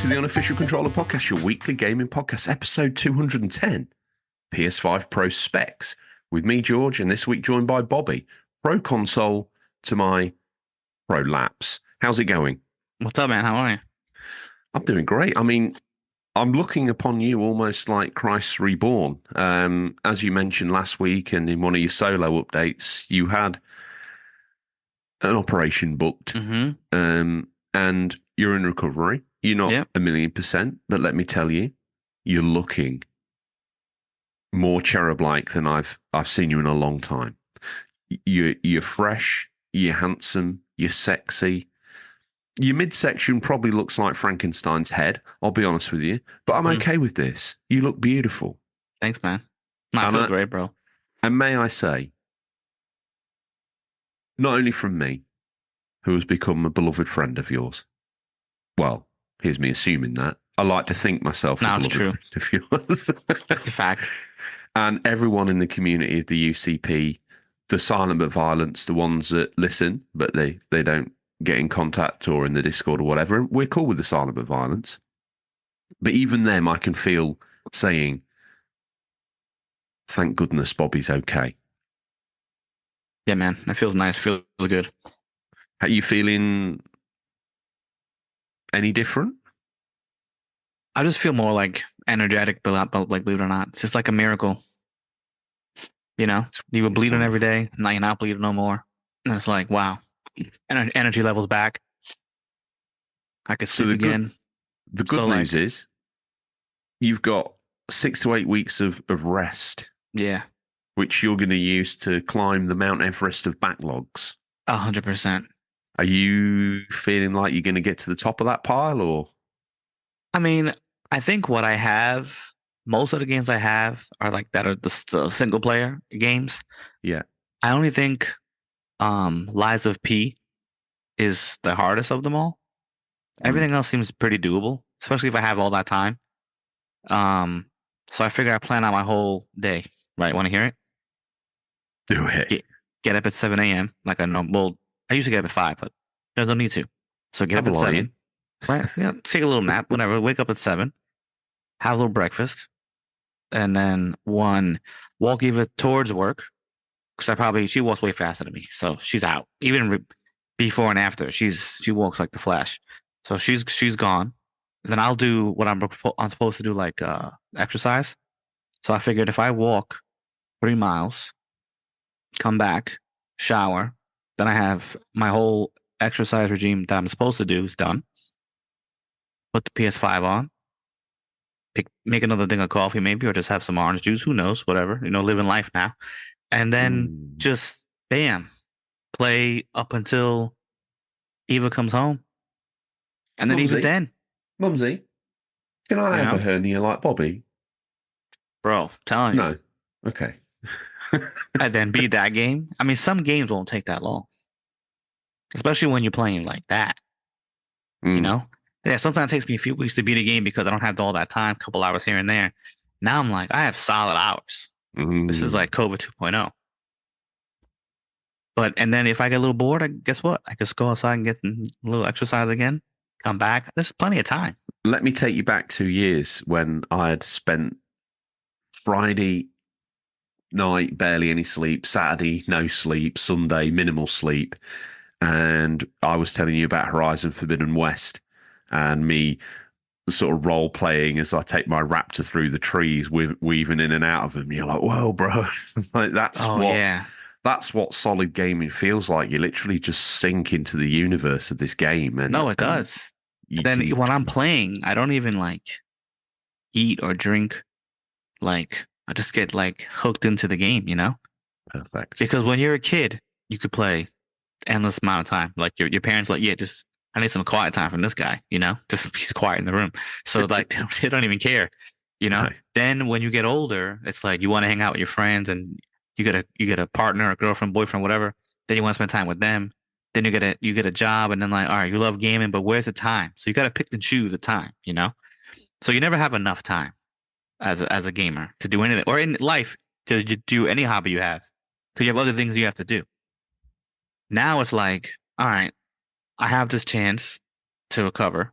to the Unofficial Controller Podcast, your weekly gaming podcast, episode 210, PS5 Pro Specs, with me, George, and this week joined by Bobby, Pro Console to my Pro Laps. How's it going? What's up, man? How are you? I'm doing great. I mean, I'm looking upon you almost like Christ Reborn. As you mentioned last week and in one of your solo updates, you had an operation booked, and you're in recovery. You're not 1,000,000%, but let me tell you, you're looking more cherub-like than I've seen you in a long time. You're fresh, you're handsome, you're sexy. Your midsection probably looks like Frankenstein's head, I'll be honest with you, but I'm okay with this. You look beautiful. Thanks, man. I feel great, bro. And may I say, not only from me, who has become a beloved friend of yours. Well, here's me assuming that. I like to think myself a beloved friend of yours. It's a fact. And everyone in the community of the UCP, the silent but violence, the ones that listen, but they don't get in contact or in the Discord or whatever. We're cool with the silent but violence. But even them, I can feel saying, thank goodness Bobby's okay. Yeah, man. That feels nice. Feels good. Are you feeling any different? I just feel more like energetic, but like, believe it or not, it's just like a miracle. You know, you were bleeding every day. Now you're not bleeding no more. And it's like, wow. Energy levels back. I could sleep again. The good news is you've got 6 to 8 weeks of rest. Yeah. Which you're going to use to climb the Mount Everest of backlogs. 100%. Are you feeling like you're going to get to the top of that pile, or? I mean, I think what I have, most of the games I have are like that are the single player games. Yeah. I only think Lies of P is the hardest of them all. Everything else seems pretty doable, especially if I have all that time. So I figure I plan out my whole day. Right? Want to hear it? Do it. Get up at 7 a.m. like I know. Well, I usually get up at 5, but there's no need to. So get up at 7. Right? Yeah. Take a little nap, whatever. Wake up at 7. Have a little breakfast, and then walk Eva towards work. Because she walks way faster than me, so she's out. Even before and after, she walks like the Flash. So she's gone. Then I'll do what I'm supposed to do, like exercise. So I figured if I walk 3 miles, come back, shower, then I have my whole exercise regime that I'm supposed to do is done. Put the PS5 on. Make another thing of coffee maybe, or just have some orange juice. Who knows? Whatever. Living life now. And then just, bam, play up until Eva comes home. And then even then. Mumsy, can I have a hernia like Bobby? Bro, telling you. No. Okay. And then beat that game. I mean, some games won't take that long. Especially when you're playing like that. You know? Yeah, sometimes it takes me a few weeks to beat a game because I don't have all that time, a couple hours here and there. Now I'm like, I have solid hours. This is like COVID 2.0. And then if I get a little bored, guess what? I just go outside and get a little exercise again, come back. There's plenty of time. Let me take you back 2 years when I had spent Friday night, barely any sleep, Saturday, no sleep, Sunday, minimal sleep. And I was telling you about Horizon Forbidden West and me sort of role playing as I take my raptor through the trees, weaving in and out of them. You're like, whoa, bro. Like that's what solid gaming feels like. You literally just sink into the universe of this game. And no, it does. Then when I'm playing, I don't even like eat or drink. Like I just get like hooked into the game, Perfect. Because when you're a kid, you could play endless amount of time. Like your parents like, just I need some quiet time from this guy, just he's quiet in the room. So like they don't even care, Right. Then when you get older, it's like you want to hang out with your friends and you get a partner, a girlfriend, boyfriend, whatever. Then you want to spend time with them. Then you get a job, and then like, all right, you love gaming, but where's the time? So you got to pick and choose the time, So you never have enough time as a gamer to do anything, or in life to do any hobby you have, because you have other things you have to do. Now it's like, all right, I have this chance to recover.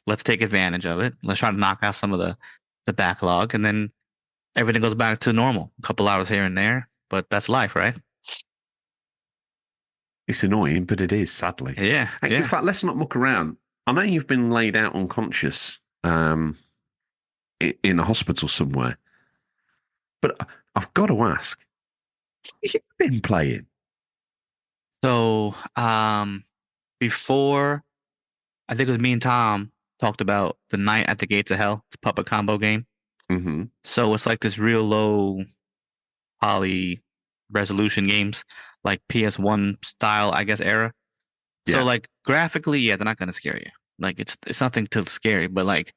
let's take advantage of it. Let's try to knock out some of the backlog, and then everything goes back to normal. A couple hours here and there, but that's life, right? It's annoying, but it is, sadly. Yeah. In fact, let's not muck around. I know you've been laid out unconscious in a hospital somewhere, but I've got to ask, have you been playing? So, before, I think it was me and Tom talked about the Night at the Gates of Hell. It's a puppet combo game. Mm-hmm. So it's like this real low poly resolution games, like PS1 style, I guess, era. So Yeah. like graphically, yeah, they're not gonna scare you. Like it's nothing too scary, but like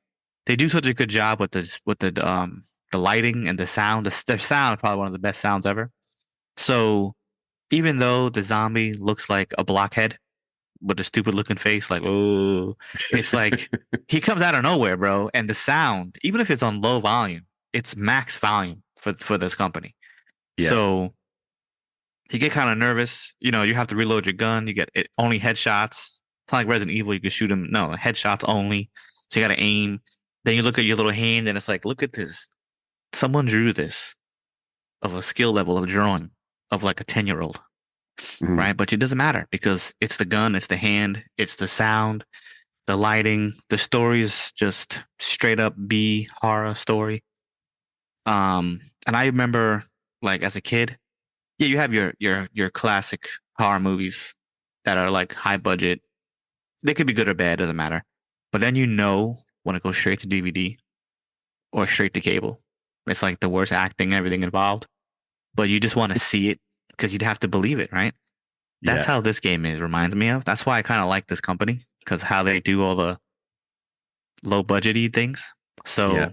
they do such a good job with the lighting and the sound. The sound is probably one of the best sounds ever. So even though the zombie looks like a blockhead with a stupid looking face, like, oh, it's like he comes out of nowhere, bro. And the sound, even if it's on low volume, it's max volume for this company. Yeah. So you get kind of nervous. You know, you have to reload your gun. You get only headshots. It's not like Resident Evil. You can shoot them. No, headshots only. So you got to aim. Then you look at your little hand and it's like, look at this. Someone drew this of a skill level of drawing of like a 10-year-old. Right? But it doesn't matter because it's the gun, it's the hand, it's the sound, the lighting, the story is just straight up B horror story. And I remember like as a kid, yeah, you have your classic horror movies that are like high budget. They could be good or bad, doesn't matter. But then you know when it goes straight to DVD or straight to cable. It's like the worst acting, everything involved. But you just want to see it because you'd have to believe it, right? That's how this game reminds me of. That's why I kind of like this company because how they do all the low budgety things. So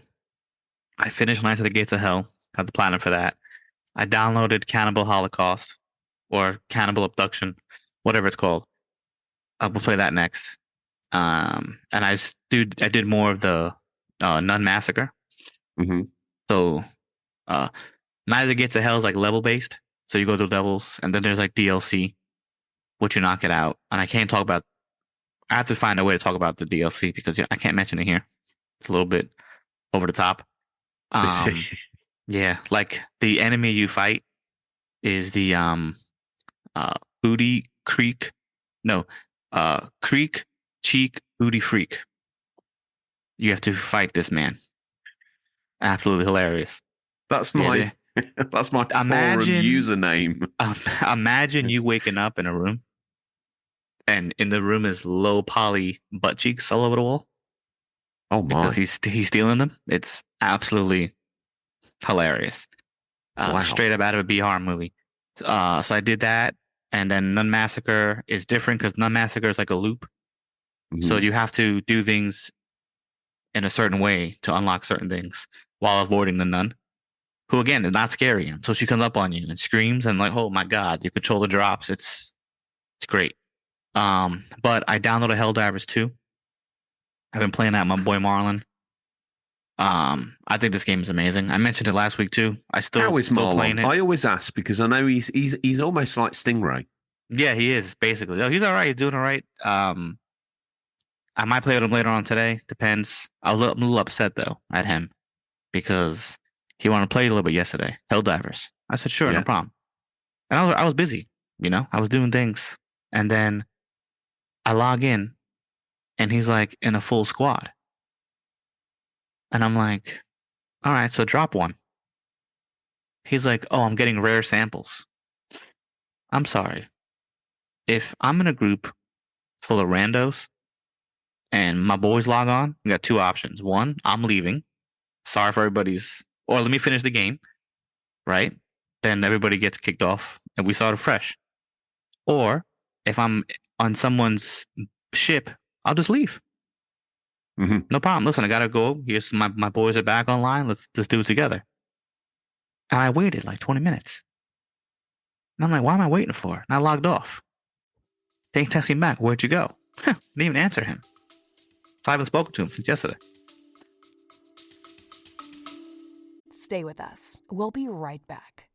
I finished Knights of the Gates of Hell, got the platinum for that. I downloaded Cannibal Holocaust or Cannibal Abduction, whatever it's called. I will play that next. And I did more of the Nun Massacre. Mm-hmm. So Knights of the Gates of Hell is like level based. So you go through levels and then there's like DLC, which you knock it out. And I can't talk about, I have to find a way to talk about the DLC because I can't mention it here. It's a little bit over the top. Yeah, like the enemy you fight is the Booty Creek. No, Creek Cheek Booty Freak. You have to fight this man. Absolutely hilarious. That's my that's my forum username. Imagine you waking up in a room and in the room is low poly butt cheeks all over the wall. Oh my. Because he's stealing them. It's absolutely hilarious. Wow. Straight up out of a B horror movie. So I did that. And then Nun Massacre is different because Nun Massacre is like a loop. Mm-hmm. So you have to do things in a certain way to unlock certain things while avoiding the nun, who again is not scary. So she comes up on you and screams and like, oh my God, your controller drops. It's great. But I downloaded Helldivers 2. I've been playing that with my boy Marlon. I think this game is amazing. I mentioned it last week too. Still playing it. I always ask because I know he's almost like Stingray. Yeah, he is basically. Oh, he's all right. He's doing all right. I might play with him later on today. Depends. I'm a little upset though at him because he wanted to play a little bit yesterday. Helldivers. I said sure, no problem. And I was busy. You know, I was doing things, and then I log in, and he's like in a full squad. And I'm like, all right, so drop one. He's like, oh, I'm getting rare samples. I'm sorry. If I'm in a group full of randos and my boys log on, we got two options. One, I'm leaving. Sorry for everybody's, or let me finish the game, right? Then everybody gets kicked off and we start afresh. Or if I'm on someone's ship, I'll just leave. Mm-hmm. No problem. Listen, I gotta go. Here's my boys are back online. Let's do it together. And I waited like 20 minutes. And I'm like, what am I waiting for? And I logged off. They text me back. Where'd you go? Didn't even answer him. So I haven't spoken to him since yesterday. Stay with us. We'll be right back.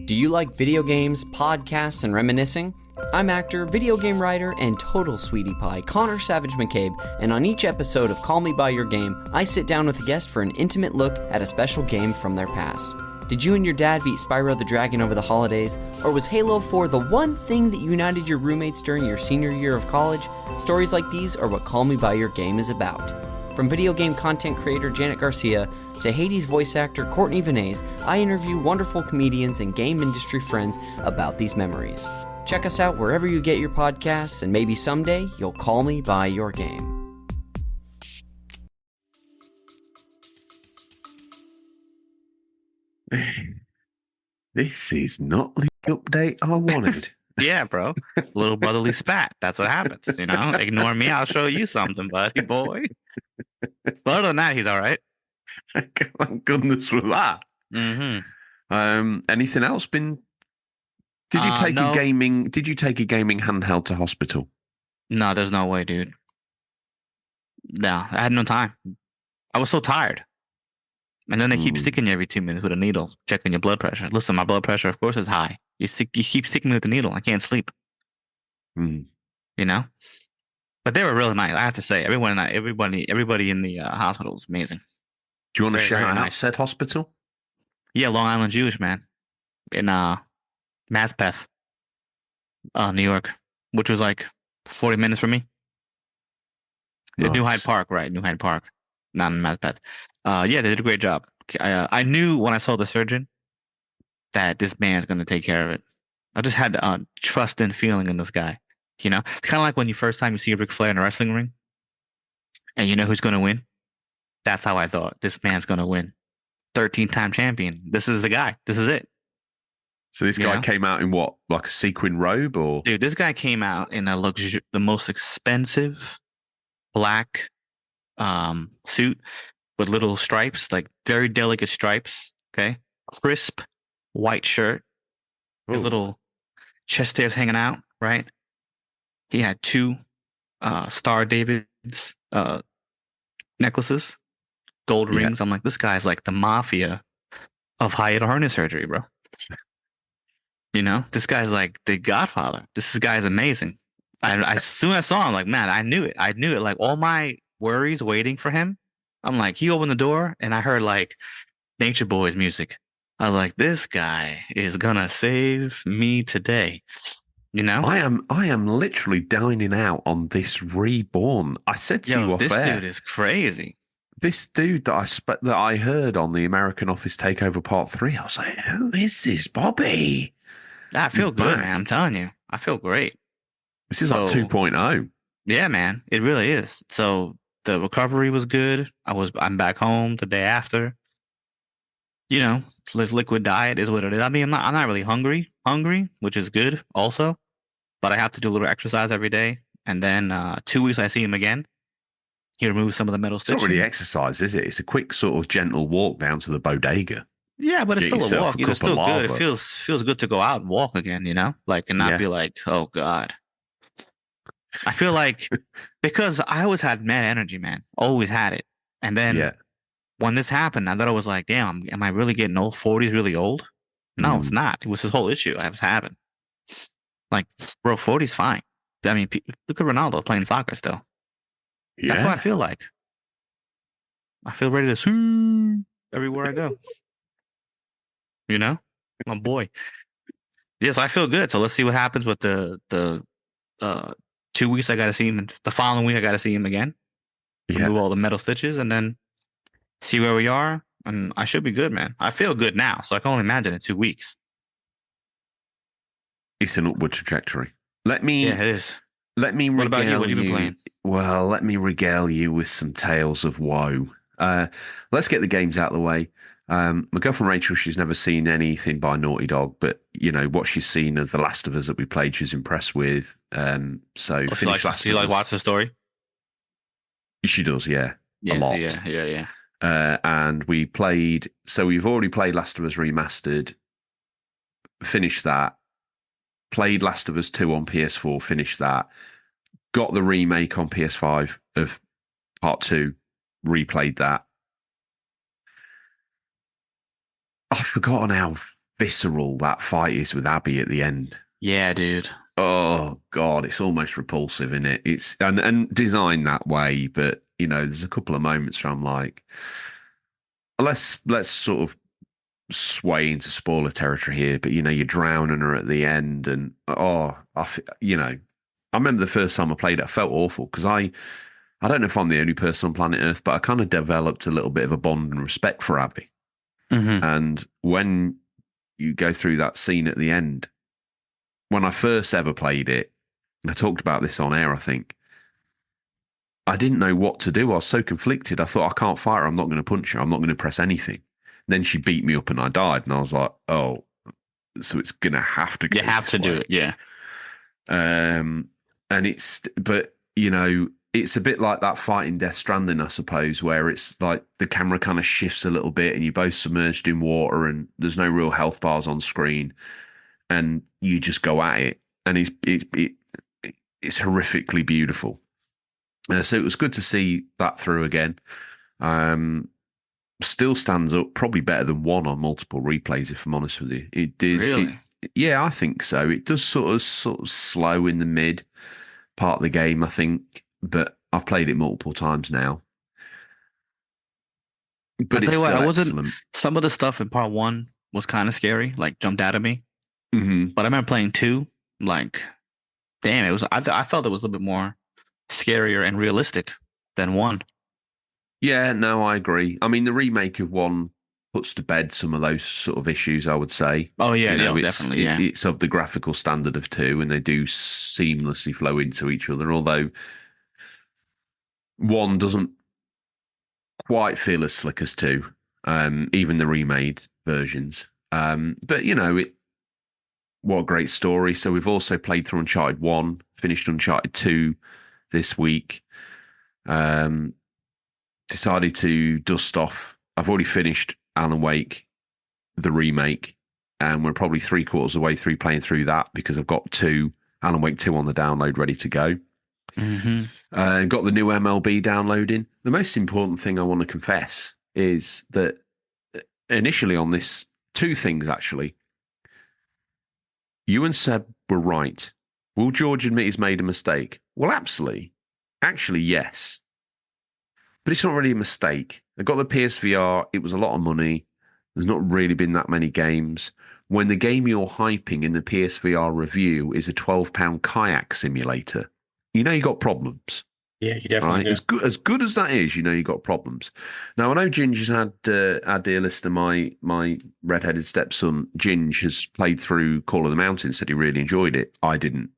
Do you like video games, podcasts, and reminiscing? I'm actor, video game writer, and total sweetie pie Connor Savage McCabe, and on each episode of Call Me By Your Game, I sit down with a guest for an intimate look at a special game from their past. Did you and your dad beat Spyro the Dragon over the holidays? Or was Halo 4 the one thing that united your roommates during your senior year of college? Stories like these are what Call Me By Your Game is about. From video game content creator Janet Garcia to Hades voice actor Courtney Vinay's, I interview wonderful comedians and game industry friends about these memories. Check us out wherever you get your podcasts, and maybe someday you'll call me by your game. This is not the update I wanted. Yeah, bro. Little brotherly spat. That's what happens. You know, ignore me. I'll show you something, buddy boy. But other than that, he's all right. Thank goodness for that. Mm-hmm. Anything else been? Did you take no. a gaming? Did you take a gaming handheld to hospital? No, there's no way, dude. No, I had no time. I was so tired. And then they keep sticking you every 2 minutes with a needle, checking your blood pressure. Listen, my blood pressure, of course, is high. You keep sticking me with the needle. I can't sleep. You know? But they were really nice. I have to say, everybody in the hospital was amazing. Do you want to Very, shout very out nice. said hospital? Yeah, Long Island Jewish, man. In Maspeth, New York, which was like 40 minutes from me. Nice. New Hyde Park, right? New Hyde Park, not in Maspeth. Yeah, they did a great job. I knew when I saw the surgeon that this man's going to take care of it. I just had trust and feeling in this guy. You know, it's kind of like when you first time you see Ric Flair in a wrestling ring, and you know who's going to win. That's how I thought. This man's going to win. 13-time champion. This is the guy. This is it. So this guy came out in what, like a sequin robe, or? Dude, this guy came out in the most expensive black suit with little stripes, like very delicate stripes. Okay, crisp white shirt. His little chest hairs hanging out. Right. He had 2 Star David's necklaces, gold rings. I'm like, this guy's like the mafia of hiatal hernia surgery, bro. You know, this guy's like the Godfather. This guy's amazing. As soon as I saw him, like, man, I knew it. Like all my worries waiting for him. I'm like, he opened the door and I heard like Nature Boys music. I was like, this guy is gonna save me today. You know, I am literally dining out on this reborn. I said to you off this air, dude is crazy. This dude that I heard on the American Office Takeover Part 3, I was like, who is this Bobby? I feel good, man. I'm telling you, I feel great. This is like 2.0. Yeah, man, it really is. So the recovery was good. I'm back home the day after. You know, liquid diet is what it is. I mean, I'm not really hungry, which is good also. But I have to do a little exercise every day. And then 2 weeks I see him again. He removes some of the metal stitching. It's not really exercise, is it? It's a quick sort of gentle walk down to the bodega. Yeah, but it's still a walk. It's still good. Lava. It feels good to go out and walk again, you know? Like, and not be like, oh, God. I feel like, because I always had mad energy, man. Always had it. And then when this happened, I thought I was like, damn, am I really getting old? 40's really old? No, it's not. It was this whole issue I was having. Like, bro, 40's fine. I mean, look at Ronaldo playing soccer still. That's what I feel like. I feel ready to swing everywhere I go. You know? My boy. Yes, I feel good. So let's see what happens with the 2 weeks I got to see him. And the following week I got to see him again. Remove all the metal stitches and then see where we are. And I should be good, man. I feel good now. So I can only imagine in 2 weeks. It's an upward trajectory. Yeah, it is. Let me. What about you? What have you been playing? Well, let me regale you with some tales of woe. Let's get the games out of the way. My girlfriend Rachel, she's never seen anything by Naughty Dog, but you know what she's seen of The Last of Us that we played, she's impressed with. So she like watch the story. She does, a lot. Yeah. And we played. So we've already played Last of Us Remastered. Finished that. Played Last of Us 2 on PS4, finished that. Got the remake on PS5 of Part 2, replayed that. I've forgotten how visceral that fight is with Abby at the end. Yeah, dude. Oh God, it's almost repulsive, isn't it? It's and designed that way, but there's a couple of moments where I'm like, let's sort of sway into spoiler territory here, but you're drowning her at the end, and I remember the first time I played it, I felt awful because I don't know if I'm the only person on planet Earth, but I kind of developed a little bit of a bond and respect for Abby. Mm-hmm. And when you go through that scene at the end, when I first ever played it, I talked about this on air, I think, I didn't know what to do. I was so conflicted. I thought, I can't fight her. I'm not going to punch her. I'm not going to press anything. And then she beat me up and I died. And I was like, oh, so it's going to have to go. You have to do it, yeah. And it's a bit like that fight in Death Stranding, I suppose, where it's like the camera kind of shifts a little bit and you're both submerged in water and there's no real health bars on screen. And you just go at it, and it's horrifically beautiful. So it was good to see that through again. Still stands up, probably better than 1 on multiple replays, if I'm honest with you. It is, really? Yeah, I think so. It does sort of slow in the mid part of the game, I think, but I've played it multiple times now. But it's still excellent. Some of the stuff in part 1 was kind of scary, like jumped out at me. Mm-hmm. But I remember playing 2, like, damn, it was. I felt it was a little bit more scarier and realistic than 1. Yeah, no, I agree. I mean, the remake of 1 puts to bed some of those sort of issues, I would say. Oh yeah, definitely. Yeah, it's of the graphical standard of 2, and they do seamlessly flow into each other. Although 1 doesn't quite feel as slick as 2, even the remade versions. But what a great story. So we've also played through Uncharted 1, finished Uncharted 2 this week. Decided to dust off. I've already finished Alan Wake, the remake, and we're probably 3/4 of the way through playing through that because I've got Alan Wake 2 on the download ready to go. Mm-hmm. Got the new MLB downloading. The most important thing I want to confess is that initially on this, 2 things actually. You and Seb were right. Will George admit he's made a mistake? Well, absolutely. Actually, yes. But it's not really a mistake. I got the PSVR. It was a lot of money. There's not really been that many games. When the game you're hyping in the PSVR review is a £12 kayak simulator, you got problems. Yeah, you definitely do. As good as that is, you got problems. Now, I know Ginger's had our dear listener, my redheaded stepson, Ginge, has played through Call of the Mountain, said he really enjoyed it. I didn't.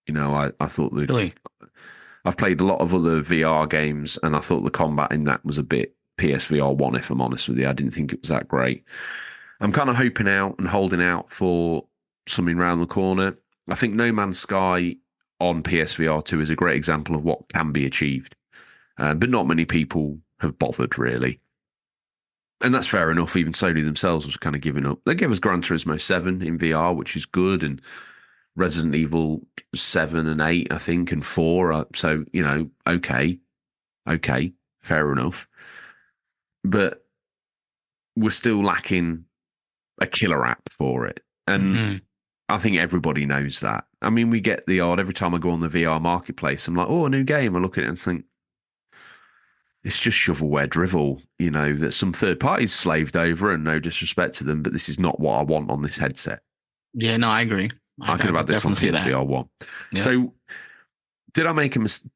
I thought that... Really? I've played a lot of other VR games, and I thought the combat in that was a bit PSVR 1, if I'm honest with you. I didn't think it was that great. I'm kind of hoping out and holding out for something round the corner. I think No Man's Sky on PSVR 2 is a great example of what can be achieved. But not many people have bothered, really. And that's fair enough. Even Sony themselves was kind of giving up. They gave us Gran Turismo 7 in VR, which is good, and Resident Evil 7 and 8, I think, and 4. So, okay, fair enough. But we're still lacking a killer app for it. And I think everybody knows that. I mean, we get the odd, every time I go on the VR marketplace, I'm like, oh, a new game. I look at it and think, it's just shovelware drivel, that some third parties slaved over, and no disrespect to them, but this is not what I want on this headset. Yeah, no, I agree. I could have had this on PSVR 1. Yeah. So, did I make a mistake?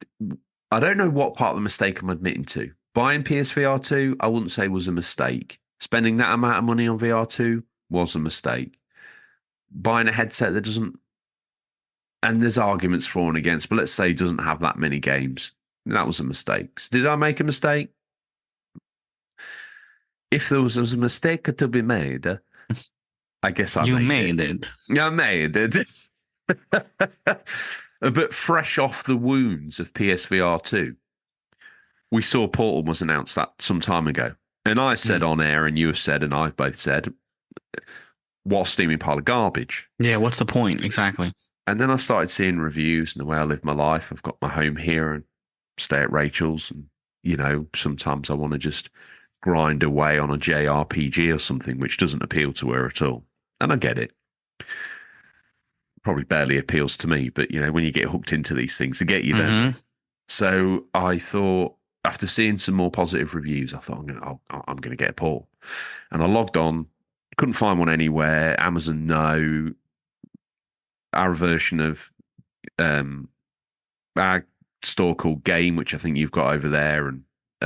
I don't know what part of the mistake I'm admitting to. Buying PSVR 2, I wouldn't say was a mistake. Spending that amount of money on VR 2 was a mistake. Buying a headset that doesn't, and there's arguments for and against, but let's say it doesn't have that many games. That was a mistake. So did I make a mistake? If there was a mistake to be made, I guess I made it. Yeah, I made it. But fresh off the wounds of PSVR 2, we saw Portal was announced that some time ago. And I said on air, and you have said, and I've both said, what a steaming pile of garbage. Yeah, what's the point? Exactly. And then I started seeing reviews and the way I live my life. I've got my home here and stay at Rachel's. And, sometimes I want to just grind away on a JRPG or something, which doesn't appeal to her at all. and I get it. Probably barely appeals to me, but when you get hooked into these things, they get you, don't they? So I thought, after seeing some more positive reviews, I thought I'm gonna get a Portal, and I logged on, couldn't find one anywhere. Amazon, no. Our version of our store called Game, which I think you've got over there, and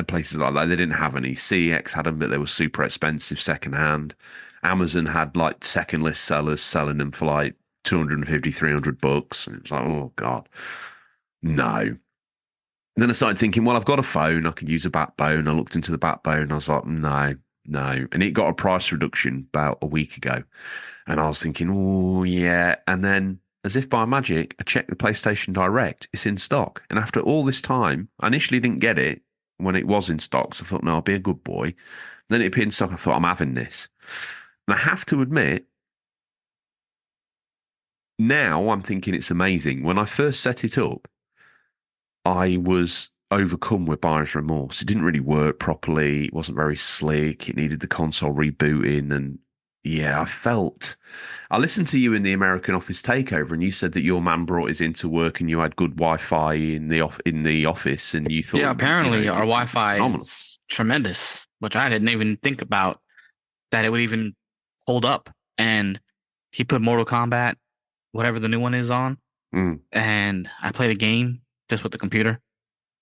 places like that, they didn't have any. CEX had them, but they were super expensive secondhand. Amazon had like second list sellers selling them for like $250, $300, and it was like, oh god, no. And then I started thinking, well, I've got a phone, I could use a backbone. I looked into the backbone, I was like, no, and it got a price reduction about a week ago, and I was thinking, oh yeah, and then as if by magic, I checked the PlayStation Direct, it's in stock, and after all this time, I initially didn't get it when it was in stock, so I thought, no, I'll be a good boy. Then it appeared in stock, I thought, I'm having this. And I have to admit, now I'm thinking it's amazing. When I first set it up, I was overcome with buyer's remorse. It didn't really work properly. It wasn't very slick. It needed the console rebooting. And yeah, I listened to you in the American Office Takeover, and you said that your man brought his into work and you had good Wi-Fi in the office, and you thought, yeah, apparently our Wi-Fi is tremendous, which I didn't even think about that it would even hold up. And he put Mortal Kombat, whatever the new one is, on, and I played a game just with the computer,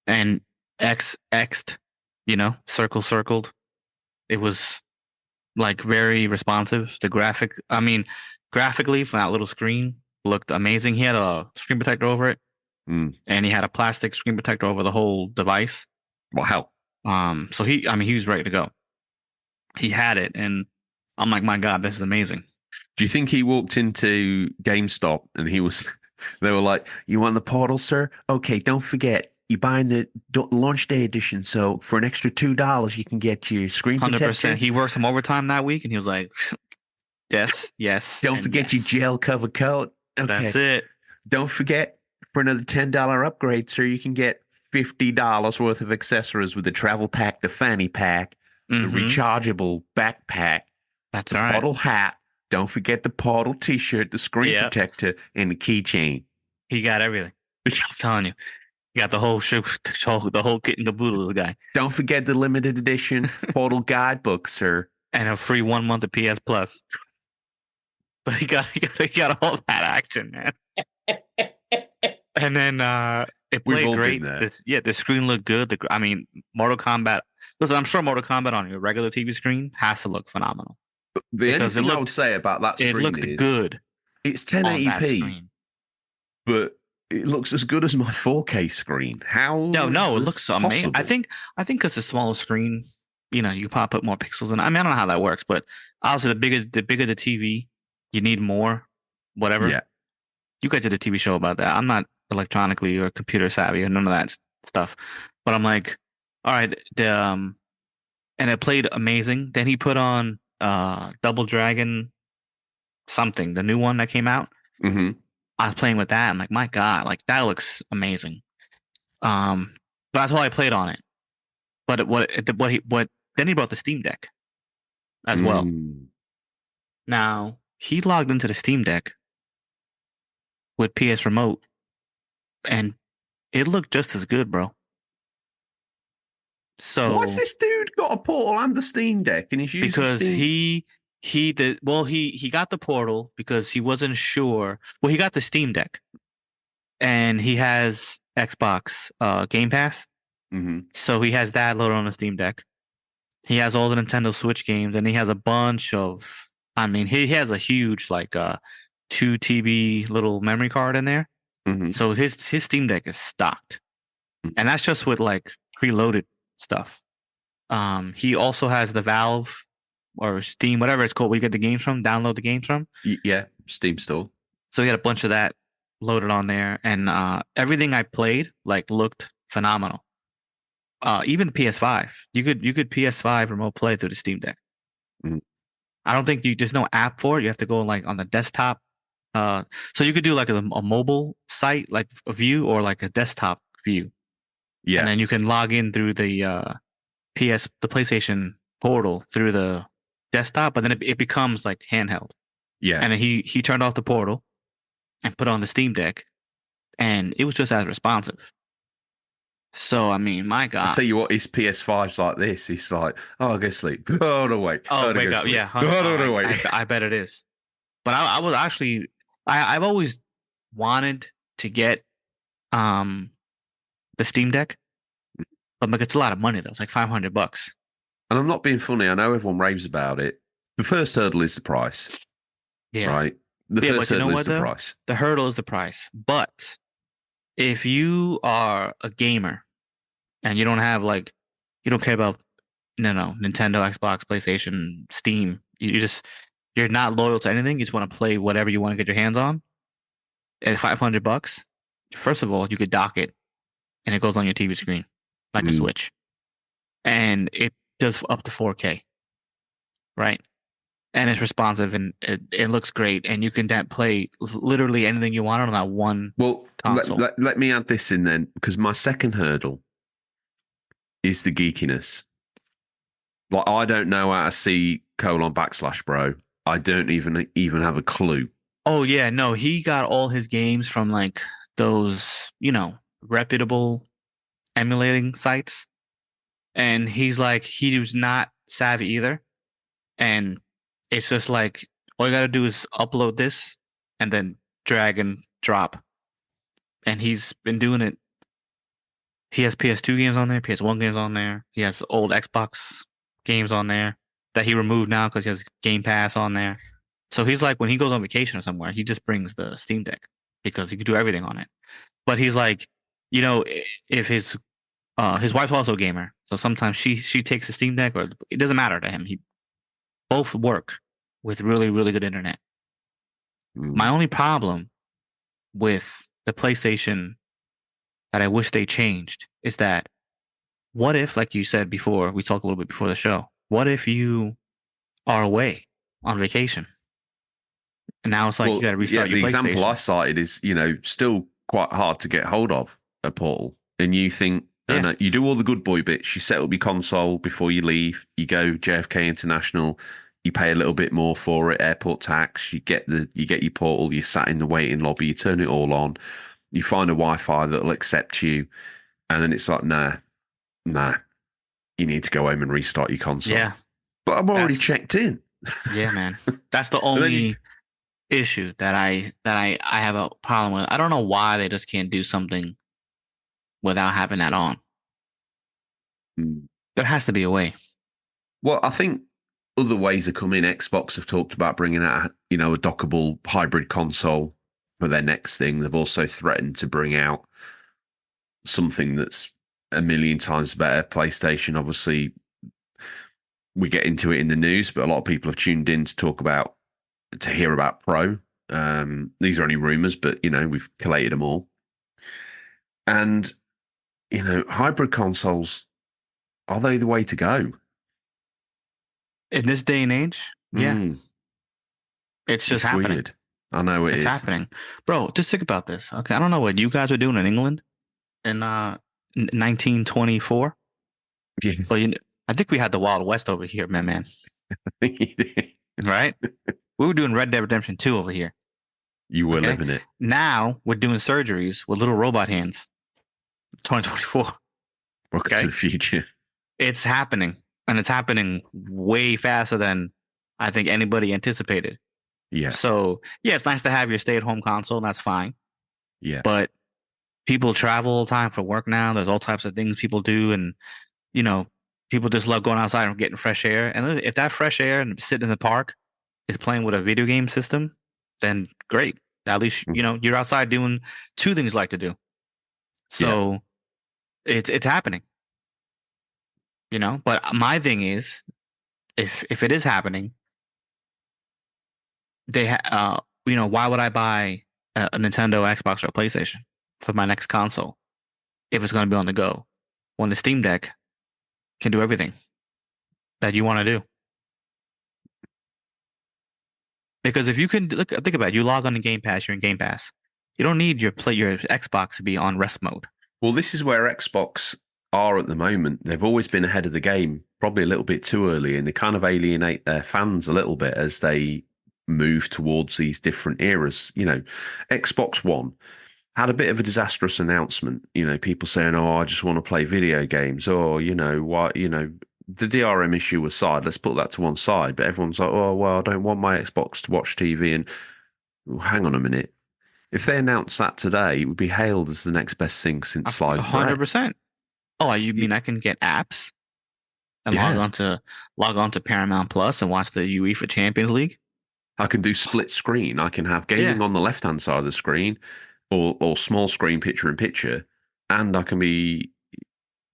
and X'd, circled. It was like very responsive. The graphically from that little screen looked amazing. He had a screen protector over it, and he had a plastic screen protector over the whole device. Wow. So he was ready to go. He had it, and I'm like, my God, this is amazing. Do you think he walked into GameStop and they were like, you want the Portal, sir? Okay, don't forget, you're buying the launch day edition, so for an extra $2, you can get your screen protector. 100%. He worked some overtime that week, and he was like, yes. Don't forget your gel-covered coat. Okay. That's it. Don't forget, for another $10 upgrade, sir, you can get $50 worth of accessories with the travel pack, the fanny pack, the rechargeable backpack, that's the right, Portal hat. Don't forget the Portal t-shirt, the screen protector, and the keychain. He got everything. I'm telling you. He got the whole the whole kit and caboodle, the guy. Don't forget the limited edition Portal guidebook, sir. And a free 1 month of PS Plus. But he got all that action, man. And then it played great. The screen looked good. Mortal Kombat. Listen, I'm sure Mortal Kombat on your regular TV screen has to look phenomenal. The only thing I would say about that screen is it looked good. It's 1080p, but it looks as good as my 4K screen. How? No, it looks amazing. I think because it's a smaller screen, you can probably put more pixels in. I don't know how that works, but obviously the bigger the TV, you need more. Whatever. Yeah. You guys did a TV show about that. I'm not electronically or computer savvy or none of that stuff, but I'm like, all right, and it played amazing. Then he put on Double Dragon something, the new one that came out. I was playing with that. I'm like, my God, like that looks amazing. But that's all I played on it. But then he brought the Steam Deck as well. Now he logged into the Steam Deck with PS Remote, and it looked just as good, bro. So why's this dude got a Portal and the Steam Deck, and he's using because he got the Portal because he wasn't sure. Well, he got the Steam Deck, and he has Xbox Game Pass, so he has that loaded on the Steam Deck. He has all the Nintendo Switch games, and he has a bunch of. He has a huge 2 TB little memory card in there. So his Steam Deck is stocked, and that's just with preloaded stuff. He also has the Valve or Steam, whatever it's called, where you get the games from, download the games from. Yeah, Steam Store. So he had a bunch of that loaded on there, and everything I played looked phenomenal. Even the PS5, you could PS5 remote play through the Steam Deck. I don't think there's no app for it. You have to go on the desktop. So you could do a mobile site, like a view, or a desktop view. Yeah. And then you can log in through the PlayStation portal through the desktop, but then it becomes handheld. Yeah. And then he turned off the portal and put on the Steam Deck, and it was just as responsive. So I mean, my God. I tell you what, his PS5's like this. It's like, oh, I'll go sleep. Oh, no, wait. Oh, go wake up. sleep. Yeah. Oh, no, wait. I bet it is. But I was actually, I've always wanted to get the Steam Deck, but like, it's a lot of money though. It's like $500. And I'm not being funny. I know everyone raves about it. The first hurdle is the price. Yeah. Right? The Yeah, first but you know hurdle what, is the though? price. The hurdle is the price. But if you are a gamer and you don't have like, you don't care about Nintendo, Xbox, PlayStation, Steam, you're not loyal to anything. You just want to play whatever you want to get your hands on. At $500, first of all, you could dock it and it goes on your TV screen like a Switch. And it does up to 4K. Right? And it's responsive and it looks great. And you can play literally anything you want on that one console. Let me add this in then, because my second hurdle is the geekiness. Like, I don't know how to see // bro. I don't even have a clue. Oh, yeah. No, he got all his games from like those, reputable emulating sites. And he's like, he was not savvy either. And it's just like, all you got to do is upload this and then drag and drop. And he's been doing it. He has PS2 games on there, PS1 games on there. He has old Xbox games on there that he removed now because he has Game Pass on there. So he's like, when he goes on vacation or somewhere, he just brings the Steam Deck because he can do everything on it. But he's like, if his wife's also a gamer, so sometimes she takes the Steam Deck, or it doesn't matter to him. He both work with really, really good internet. My only problem with the PlayStation that I wish they changed is that, what if, like you said before, we talked a little bit before the show, what if you are away on vacation? And now it's like you got to restart your PlayStation. The example I cited is, still quite hard to get hold of a Portal. And you think, you do all the good boy bits. You set up your console before you leave. You go JFK International. You pay a little bit more for it, airport tax. You get your Portal. You sat in the waiting lobby. You turn it all on. You find a Wi-Fi that'll accept you, and then it's like, nah. You need to go home and restart your console. Yeah, but I'm already checked in. Yeah, man. That's the only issue that I have a problem with. I don't know why they just can't do something without having that on. There has to be a way. Well, I think other ways are coming. Xbox have talked about bringing out, a dockable hybrid console for their next thing. They've also threatened to bring out something that's a million times better. PlayStation, obviously, we get into it in the news, but a lot of people have tuned in to hear about Pro. These are only rumors, but we've collated them all. And hybrid consoles, are they the way to go? In this day and age, yeah. It's just happening. Weird. I know it's happening. Bro, just think about this. Okay, I don't know what you guys were doing in England in 1924. Yeah. But I think we had the Wild West over here, man. Right? We were doing Red Dead Redemption 2 over here. You were living it. Now we're doing surgeries with little robot hands. 2024. Welcome to the future. It's happening. And it's happening way faster than I think anybody anticipated. Yeah. So, yeah, it's nice to have your stay-at-home console. That's fine. Yeah. But people travel all the time for work now. There's all types of things people do. And, people just love going outside and getting fresh air. And if that fresh air and sitting in the park is playing with a video game system, then great. At least, you're outside doing two things you like to do. So it's happening. But my thing is, if it is happening, why would I buy a Nintendo, Xbox, or a PlayStation for my next console if it's going to be on the go when the Steam Deck can do everything that you want to do? Because if you can think about it, you log on to Game Pass, you're in Game Pass. You don't need your Xbox to be on rest mode. Well, this is where Xbox are at the moment. They've always been ahead of the game, probably a little bit too early, and they kind of alienate their fans a little bit as they move towards these different eras. Xbox One had a bit of a disastrous announcement. People saying, "Oh, I just want to play video games," or what, the DRM issue aside, let's put that to one side. But everyone's like, "Oh, well, I don't want my Xbox to watch TV." And hang on a minute. If they announced that today, it would be hailed as the next best thing since sliced bread. 100%. Oh, you mean I can get apps and log on to Paramount Plus and watch the UEFA Champions League? I can do split screen. I can have gaming on the left-hand side of the screen or small screen picture-in-picture, and I can be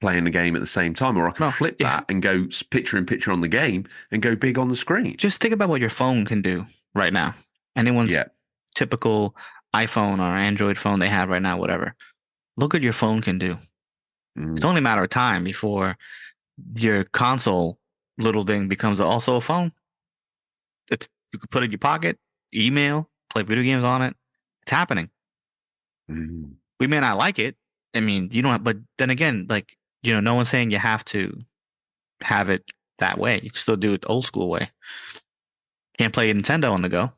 playing the game at the same time, or I can flip that and go picture-in-picture on the game and go big on the screen. Just think about what your phone can do right now. Anyone's typical iPhone or Android phone they have right now, whatever. Look what your phone can do. It's only a matter of time before your console little thing becomes also a phone. You can put it in your pocket, email, play video games on it. It's happening. We may not like it. I mean, you don't have, but then again, like, no one's saying you have to have it that way. You can still do it the old school way. Can't play Nintendo on the go.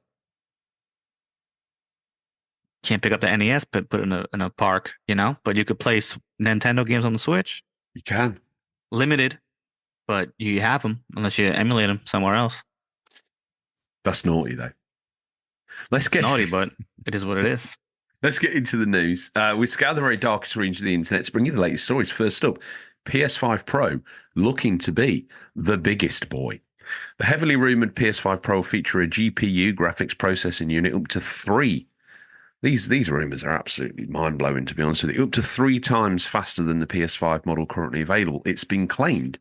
Can't pick up the NES, but put it in a park, But you could play Nintendo games on the Switch. You can. Limited, but you have them unless you emulate them somewhere else. That's naughty, though. It's naughty, but it is what it is. Let's get into the news. We scour the very darkest region of the internet to bring you the latest stories. First up, PS5 Pro looking to be the biggest boy. The heavily rumored PS5 Pro will feature a GPU graphics processing unit up to 3. These rumors are absolutely mind-blowing, to be honest with you. Up to 3 times faster than the PS5 model currently available. It's been claimed.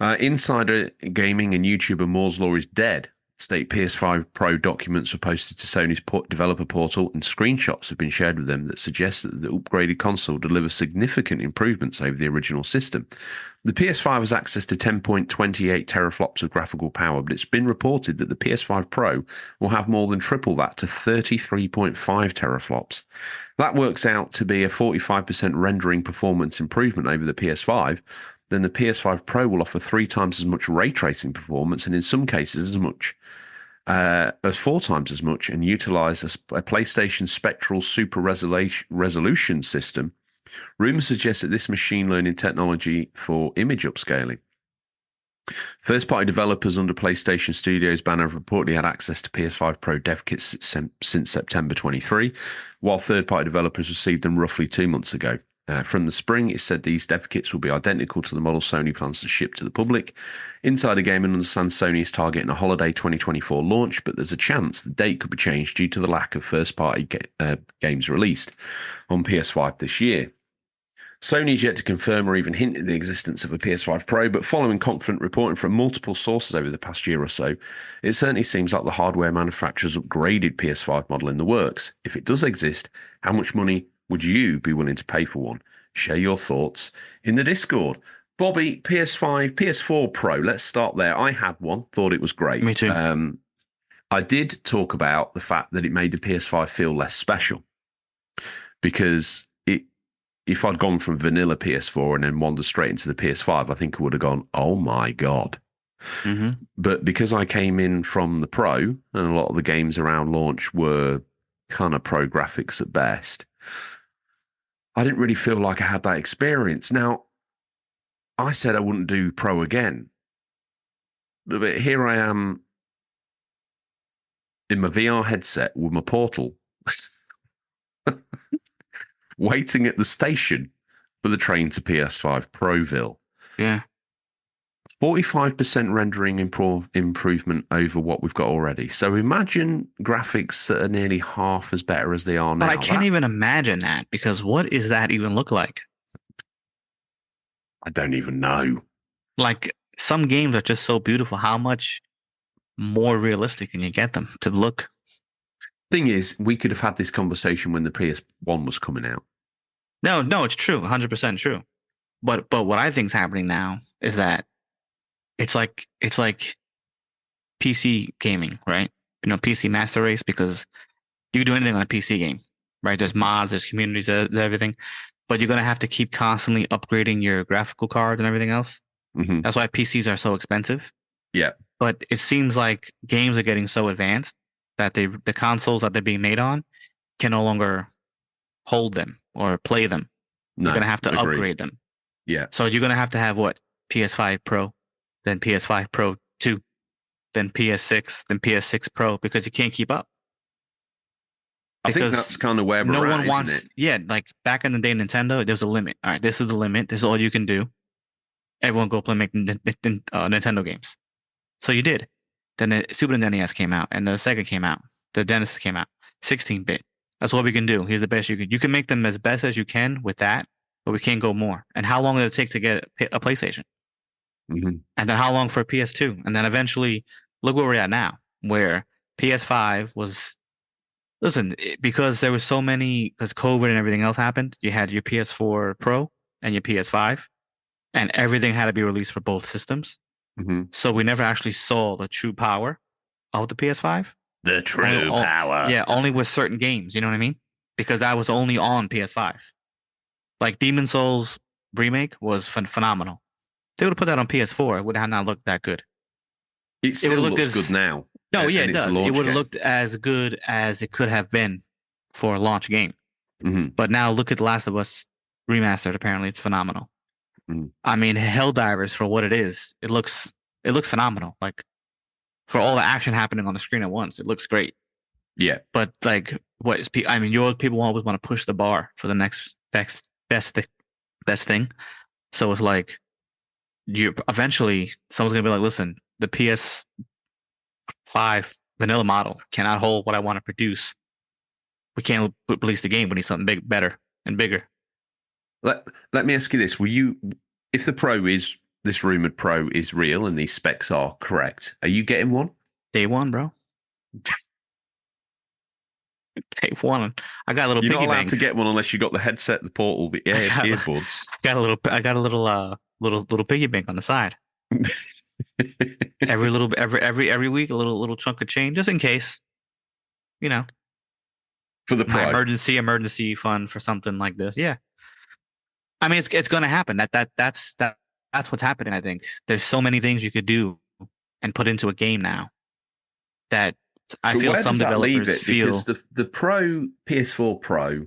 Insider Gaming and YouTuber Moore's Law is dead state PS5 Pro documents were posted to Sony's developer portal, and screenshots have been shared with them that suggest that the upgraded console delivers significant improvements over the original system. The PS5 has access to 10.28 teraflops of graphical power, but it's been reported that the PS5 Pro will have more than triple that to 33.5 teraflops. That works out to be a 45% rendering performance improvement over the PS5. Then the PS5 Pro will offer 3 times as much ray tracing performance, and in some cases as much as 4 times as much, and utilize a PlayStation Spectral Super Resolution system. Rumors suggest that this machine learning technology for image upscaling. First-party developers under PlayStation Studios banner have reportedly had access to PS5 Pro dev kits since September 23, while third-party developers received them roughly 2 months ago. From the spring, it said these dev kits will be identical to the model Sony plans to ship to the public. Insider Gaming understands Sony is targeting a holiday 2024 launch, but there's a chance the date could be changed due to the lack of first-party games released on PS5 this year. Sony is yet to confirm or even hint at the existence of a PS5 Pro, but following confident reporting from multiple sources over the past year or so, it certainly seems like the hardware manufacturer's upgraded PS5 model in the works. If it does exist, how much money would you be willing to pay for one? Share your thoughts in the Discord. Bobby, PS5, PS4 Pro, let's start there. I had one, thought it was great. Me too. I did talk about the fact that it made the PS5 feel less special, because if I'd gone from vanilla PS4 and then wandered straight into the PS5, I think I would have gone, oh my God. Mm-hmm. But because I came in from the Pro, and a lot of the games around launch were kind of pro graphics at best, I didn't really feel like I had that experience. Now, I said I wouldn't do Pro again, but here I am in my VR headset with my Portal, waiting at the station for the train to PS5 Proville. Yeah. 45% rendering improvement over what we've got already. So imagine graphics that are nearly half as better as they are now. But I can't even imagine that, because what does that even look like? I don't even know. Like, some games are just so beautiful. How much more realistic can you get them to look? Thing is, we could have had this conversation when the PS1 was coming out. No, it's true. 100% true. But what I think is happening now is that it's like PC gaming, right? PC master race, because you can do anything on a PC game, right? There's mods, there's communities, there's everything, but you're going to have to keep constantly upgrading your graphical cards and everything else. Mm-hmm. That's why PCs are so expensive. Yeah. But it seems like games are getting so advanced that the consoles that they're being made on can no longer hold them or play them. No, you're gonna have to agreed. upgrade them. Yeah. So you're gonna have what? PS5 Pro, then PS5 Pro 2, then PS6, then PS6 Pro, because you can't keep up. I think that's kind of where we're at, isn't it? Yeah, like back in the day, Nintendo, there was a limit. All right, this is the limit. This is all you can do. Everyone go play make Nintendo games. So you did. Then the Super Nintendo NES came out, and the Sega came out. The Genesis came out. 16-bit. That's what we can do. Here's the best you can. You can make them as best as you can with that, but we can't go more. And how long did it take to get a PlayStation? Mm-hmm. And then how long for a PS2? And then eventually, look where we're at now, where PS5 was. Listen, because there was so many, because COVID and everything else happened, you had your PS4 Pro and your PS5, and everything had to be released for both systems. Mm-hmm. So we never actually saw the true power of the PS5. The true power. Yeah, only with certain games, you know what I mean? Because that was only on PS5. Like Demon Souls Remake was phenomenal. They would have put that on PS4, it would have not looked that good. It still looks good now. No, yeah, it does. It would have looked as good as it could have been for a launch game. Mm-hmm. But now look at The Last of Us Remastered. Apparently, it's phenomenal. Mm. I mean, Helldivers, for what it is, it looks phenomenal. Like, for all the action happening on the screen at once, it looks great. Yeah. But like, people always want to push the bar for the next best thing. So it's like, you eventually someone's gonna be like, listen, the PS5 vanilla model cannot hold what I want to produce. We can't release the game. We need something better and bigger. Let me ask you this: if this rumored Pro is real and these specs are correct, are you getting one? Day one, bro. Day one. I got a little. You're not allowed bank. to get one unless you got the headset, the portal, the earbuds. I got a little piggy bank on the side. every week, a little chunk of change, just in case. You know, for the Pro. emergency fund for something like this. Yeah, I mean, it's going to happen. That's what's happening. I think there's so many things you could do and put into a game now that I feel some developers feel. Because the Pro PS4 Pro,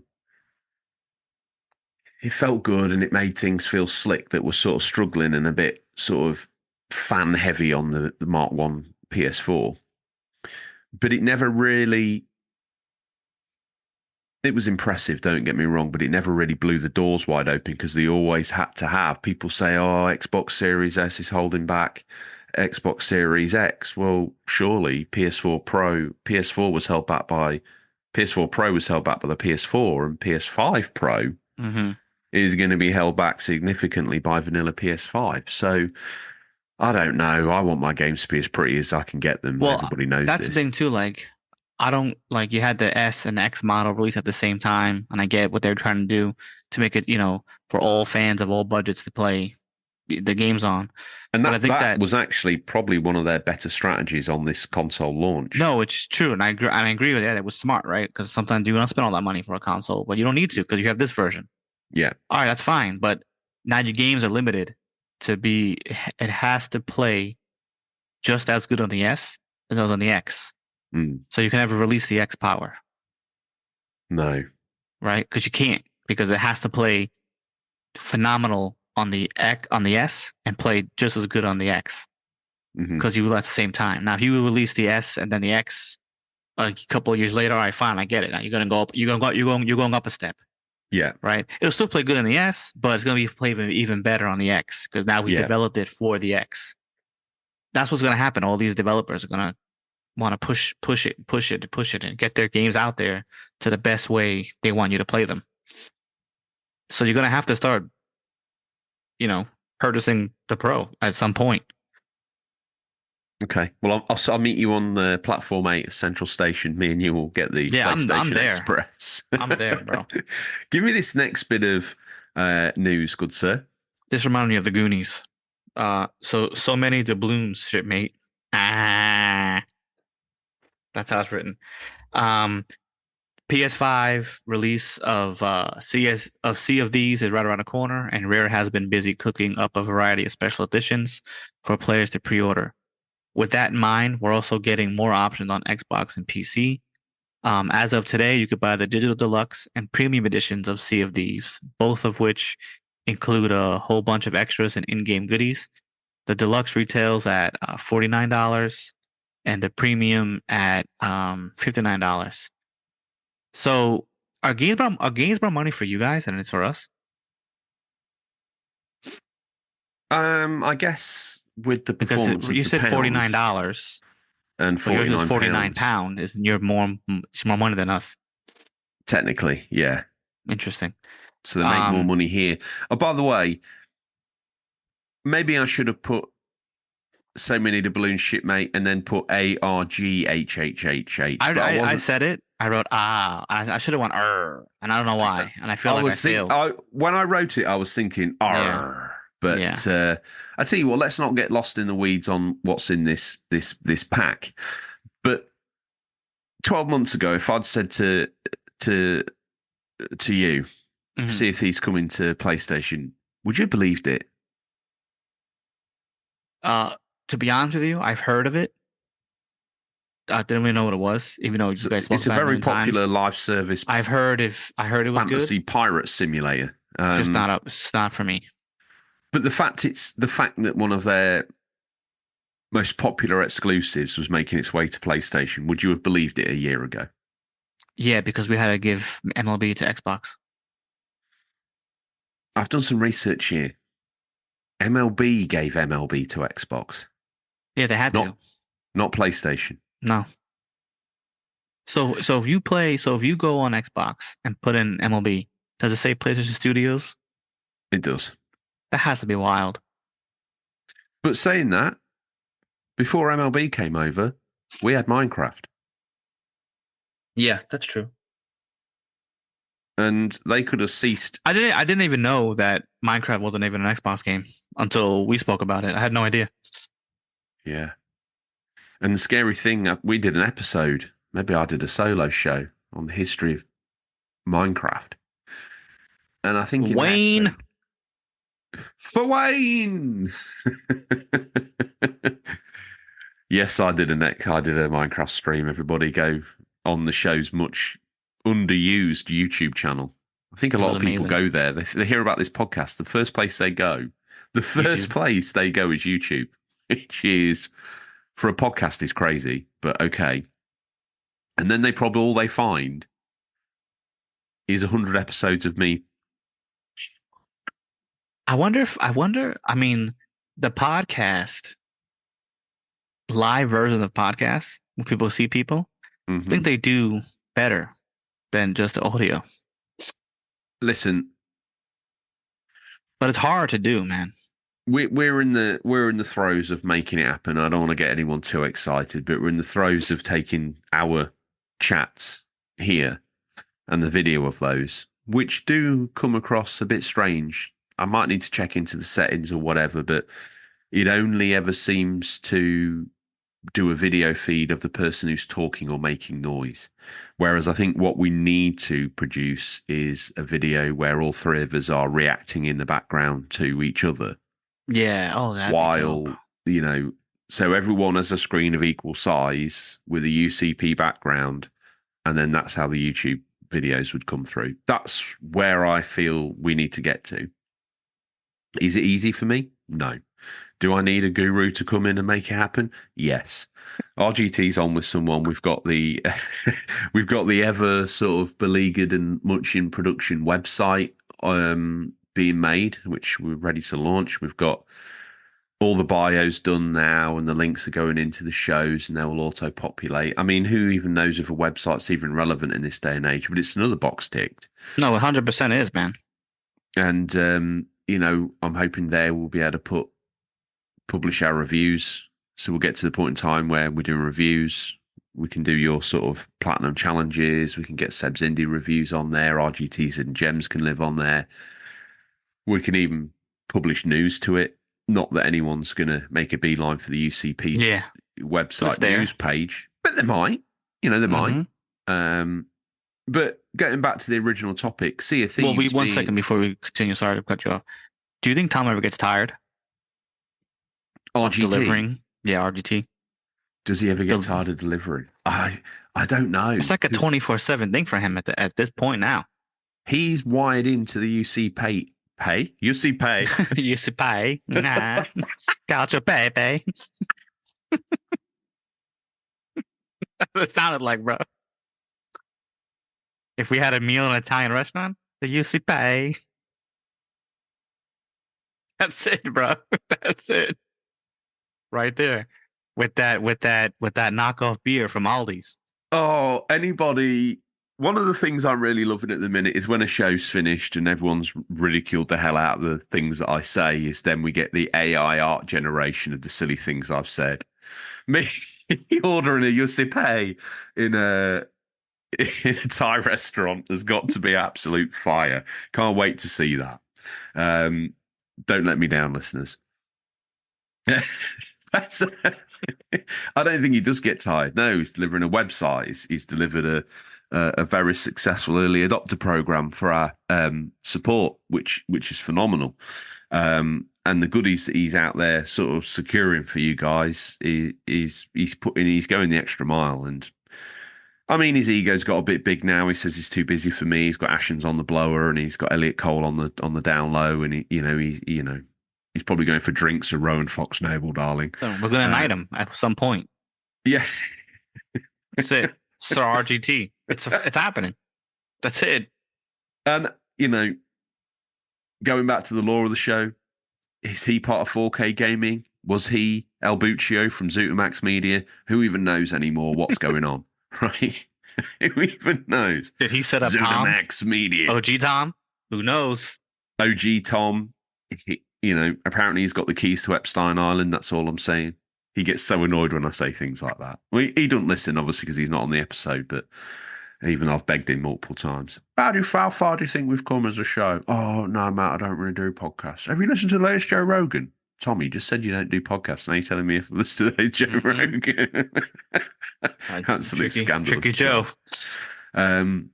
it felt good and it made things feel slick that were sort of struggling and a bit sort of fan heavy on the Mark 1 PS4. But it never really. It was impressive, don't get me wrong, but it never really blew the doors wide open because they always had to have. People say, oh, Xbox Series S is holding back Xbox Series X. Well, surely PS4 Pro was held back by the PS4, and PS5 Pro is going to be held back significantly by vanilla PS5. So I don't know. I want my games to be as pretty as I can get them. Well, everybody knows that's the thing too. Like, I don't like you had the S and X model released at the same time, and I get what they're trying to do to make it, for all fans of all budgets to play the games on. And that was actually probably one of their better strategies on this console launch. No, it's true, and I agree with that. It was smart, right? Because sometimes you don't spend all that money for a console, but you don't need to because you have this version. Yeah. All right, that's fine, but now your games are limited to be. It has to play just as good on the S as it does on the X. So you can never release the X power. No. Right? Because you can't. Because it has to play phenomenal on the S and play just as good on the X. Because you will at the same time. Now, if you release the S and then the X a couple of years later, all right, fine, I get it. Now you're gonna go up. You're going up a step. Yeah. Right. It'll still play good on the S, but it's gonna be played even better on the X because now we developed it for the X. That's what's gonna happen. All these developers are gonna want to push it and get their games out there to the best way they want you to play them. So you're going to have to start, purchasing the Pro at some point. Okay. Well, I'll meet you on the Platform 8 Central Station. Me and you will get the PlayStation I'm there. Express. I'm there, bro. Give me this next bit of news, good sir. This reminded me of the Goonies. So many doubloons, shipmate. That's how it's written. PS5 release of Sea of Thieves is right around the corner, and Rare has been busy cooking up a variety of special editions for players to pre-order. with that in mind, we're also getting more options on Xbox and PC. As of today, you could buy the digital deluxe and premium editions of Sea of Thieves, both of which include a whole bunch of extras and in-game goodies. The deluxe retails at $49 and the premium at $59. So are games more money for you guys than it's for us? I guess with the performance, because you said $49 and but yours is 49 £49. pound. It's more money than us. Technically, yeah. Interesting. So they make more money here. Oh, by the way, maybe I should have put so many the balloon shipmate and then put ARGHHHH. I said it. I wrote I should have went and I don't know why. And I feel I failed. When I wrote it, I was thinking Yeah. But I tell you what, let's not get lost in the weeds on what's in this pack. But 12 months ago, if I'd said to you, see if he's coming to PlayStation, would you have believed it? To be honest with you, I've heard of it. I didn't really know what it was, even though you guys. It's a very popular live service. I heard it was fantasy good. pirate simulator. Just it's not for me. But the fact that one of their most popular exclusives was making its way to PlayStation, would you have believed it a year ago? Yeah, because we had to give MLB to Xbox. I've done some research here. MLB gave MLB to Xbox. Yeah, they had to. Not PlayStation. No. So if you go on Xbox and put in MLB, does it say PlayStation Studios? It does. That has to be wild. But saying that, before MLB came over, we had Minecraft. Yeah, that's true. And they could have ceased. I didn't even know that Minecraft wasn't even an Xbox game until we spoke about it. I had no idea. Yeah. And the scary thing, we did an episode, maybe I did a solo show on the history of Minecraft. And I think Wayne. For Wayne. Yes, I did a Minecraft stream. Everybody go on the show's much underused YouTube channel. I think a lot of people go there. They hear about this podcast. The first place they go is YouTube, which is, for a podcast, is crazy, but okay. And then all they find is 100 episodes of me. I mean, the podcast, live version of podcasts, when people see people, I think they do better than just the audio. Listen, but it's hard to do, man. We're in the throes of making it happen. I don't want to get anyone too excited, but we're in the throes of taking our chats here and the video of those, which do come across a bit strange. I might need to check into the settings or whatever, but it only ever seems to do a video feed of the person who's talking or making noise. Whereas I think what we need to produce is a video where all three of us are reacting in the background to each other. Yeah. Oh, that. While, so everyone has a screen of equal size with a UCP background, and then that's how the YouTube videos would come through. That's where I feel we need to get to. Is it easy for me? No. Do I need a guru to come in and make it happen? Yes. RGT's on with someone. We've got the ever sort of beleaguered and much in production website being made, which we're ready to launch. We've got all the bios done now, and the links are going into the shows, and they will auto-populate. I mean, who even knows if a website's even relevant in this day and age? But it's another box ticked. No, 100% is, man. And I'm hoping there we'll be able to publish our reviews. So we'll get to the point in time where we're doing reviews. We can do your sort of platinum challenges. We can get Seb's indie reviews on there. RGT's and Gems can live on there. We can even publish news to it. Not that anyone's going to make a beeline for the UCP website news page, but they might. They might. But getting back to the original topic, Sea of Thieves. Well, one second before we continue. Sorry to cut you off. Do you think Tom ever gets tired? RGT? Delivering? Yeah, RGT. Does he ever get tired of delivering? I don't know. It's like a 24/7 thing for him at this point now. He's wired into the UC Pay. UC Pay. UC Pay. Nah. Got your baby. That's what it sounded like, bro. If we had a meal in an Italian restaurant, the UC Pay. That's it, bro. That's it. Right there. With that knockoff beer from Aldi's. Oh, anybody. One of the things I'm really loving at the minute is when a show's finished and everyone's ridiculed the hell out of the things that I say, is then we get the AI art generation of the silly things I've said. Me ordering a Yusupe in a Thai restaurant has got to be absolute fire. Can't wait to see that. Don't let me down, listeners. I don't think he does get tired. No, he's delivering a website. He's delivered a very successful early adopter program for our support, which is phenomenal. And the goodies that he's out there sort of securing for you guys, he's going the extra mile. And I mean, his ego's got a bit big now. He says he's too busy for me. He's got Ashens on the blower, and he's got Elliot Cole on the down low, and he's probably going for drinks at Rowan Fox Noble, darling. So we're going to knight him at some point. Yeah. That's it. Sir RGT. It's happening. That's it. And, going back to the lore of the show, is he part of 4K Gaming? Was he El Buccio from Zutamax Media? Who even knows anymore what's going on, right? Who even knows? Did he set up Zutamax Media? OG Tom? Who knows? OG Tom. Apparently he's got the keys to Epstein Island. That's all I'm saying. He gets so annoyed when I say things like that. Well, he doesn't listen, obviously, because he's not on the episode, but even I've begged him multiple times. How far do you think we've come as a show? Oh, no, Matt, I don't really do podcasts. Have you listened to the latest Joe Rogan? Tommy, you just said you don't do podcasts. Now you're telling me if I listen to the Joe Rogan. Absolute scandal. Tricky Joe. OG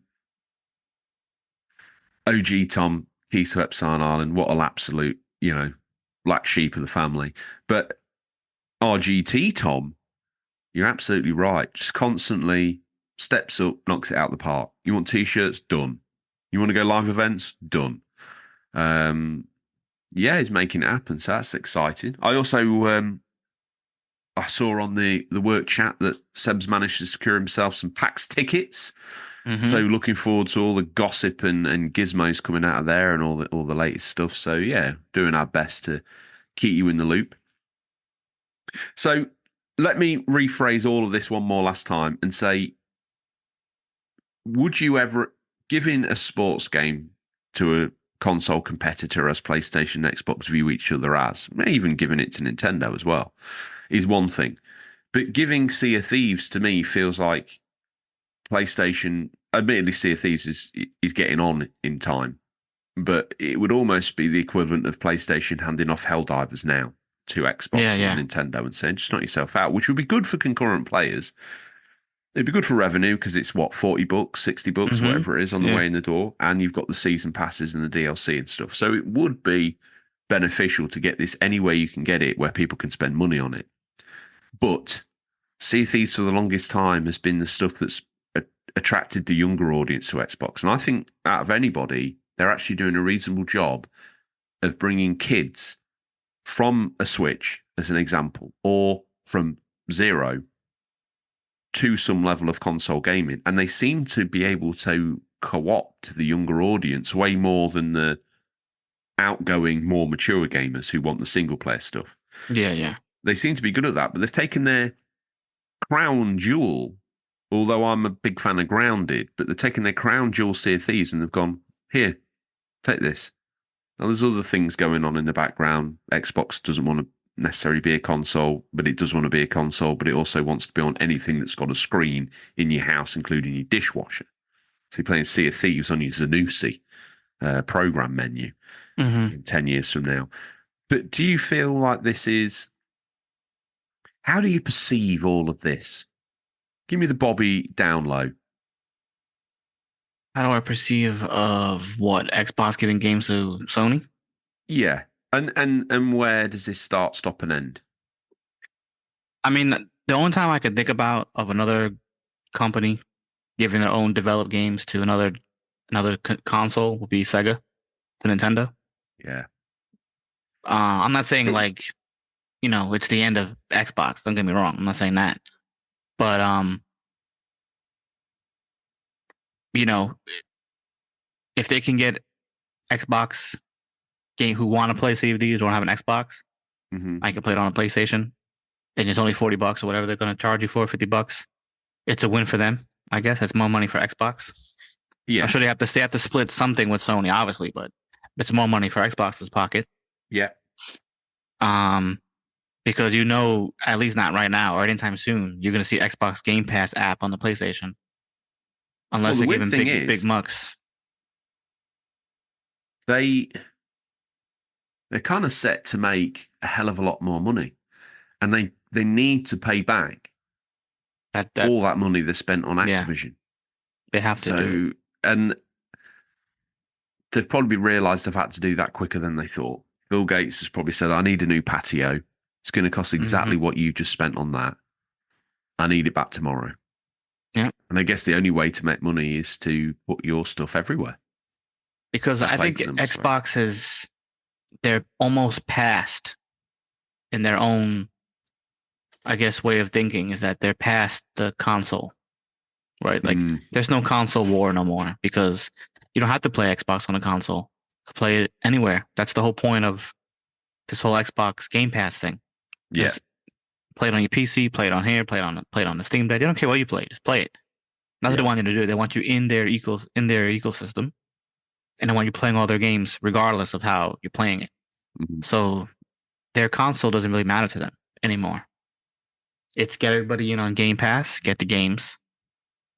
Tom, keys to Epstein Island. What an absolute, black sheep of the family. But RGT Tom, you're absolutely right. Just constantly steps up, knocks it out the park. You want t-shirts? Done. You want to go live events? Done. He's making it happen. So that's exciting. I also I saw on the work chat that Seb's managed to secure himself some PAX tickets. Mm-hmm. So looking forward to all the gossip and gizmos coming out of there and all the latest stuff. So yeah, doing our best to keep you in the loop. So let me rephrase all of this one more last time and say, would you ever, giving a sports game to a console competitor as PlayStation and Xbox view each other as, even giving it to Nintendo as well, is one thing. But giving Sea of Thieves to me feels like PlayStation, admittedly Sea of Thieves is getting on in time, but it would almost be the equivalent of PlayStation handing off Helldivers now to Xbox and Nintendo and saying, just knock yourself out, which would be good for concurrent players. It'd be good for revenue because it's $40, $60, whatever it is on the way in the door. And you've got the season passes and the DLC and stuff. So it would be beneficial to get this any way you can get it where people can spend money on it. But Sea of Thieves for the longest time has been the stuff that's attracted the younger audience to Xbox. And I think out of anybody, they're actually doing a reasonable job of bringing kids from a Switch, as an example, or from zero to some level of console gaming. And they seem to be able to co-opt the younger audience way more than the outgoing, more mature gamers who want the single-player stuff. Yeah. They seem to be good at that, but they've taken their crown jewel, although I'm a big fan of Grounded, but they've taken their crown jewel Sea of Thieves and they've gone, here, take this. Now, there's other things going on in the background. Xbox doesn't want to necessarily be a console, but it does want to be a console, but it also wants to be on anything that's got a screen in your house, including your dishwasher. So you're playing Sea of Thieves on your Zanussi program menu in 10 years from now. But do you feel like this is... How do you perceive all of this? Give me the Bobby down low. How do I perceive of what? Xbox giving games to Sony? Yeah. And where does this start, stop, and end? I mean, The only time I could think about of another company giving their own developed games to another console would be Sega to Nintendo. Yeah. I'm not saying like, it's the end of Xbox. Don't get me wrong. I'm not saying that. But if they can get Xbox game who want to play CFDs don't have an Xbox, I can play it on a PlayStation, and it's only $40 or whatever they're going to charge you for, $50. It's a win for them, I guess. It's more money for Xbox. Yeah, I'm sure they have to split something with Sony, obviously, but it's more money for Xbox's pocket. Yeah. Because at least not right now or anytime soon, you're going to see Xbox Game Pass app on the PlayStation, unless they're giving big mucks. They're kind of set to make a hell of a lot more money, and they need to pay back all that money they spent on Activision. Yeah, they have to. And they've probably realised they've had to do that quicker than they thought. Bill Gates has probably said, "I need a new patio. It's going to cost exactly what you just spent on that. I need it back tomorrow." Yeah, and I guess the only way to make money is to put your stuff everywhere. Because I think Xbox they're almost past in their own, I guess, way of thinking is that they're past the console, right? Like there's no console war no more because you don't have to play Xbox on a console. You can play it anywhere. That's the whole point of this whole Xbox Game Pass thing. Yeah. Play it on your PC, play it on here, play it on the Steam Deck. They don't care what you play, just play it. That's what they want you to do. They want you in their ecosystem. And they want you playing all their games regardless of how you're playing it. So their console doesn't really matter to them anymore. It's get everybody in on Game Pass, get the games.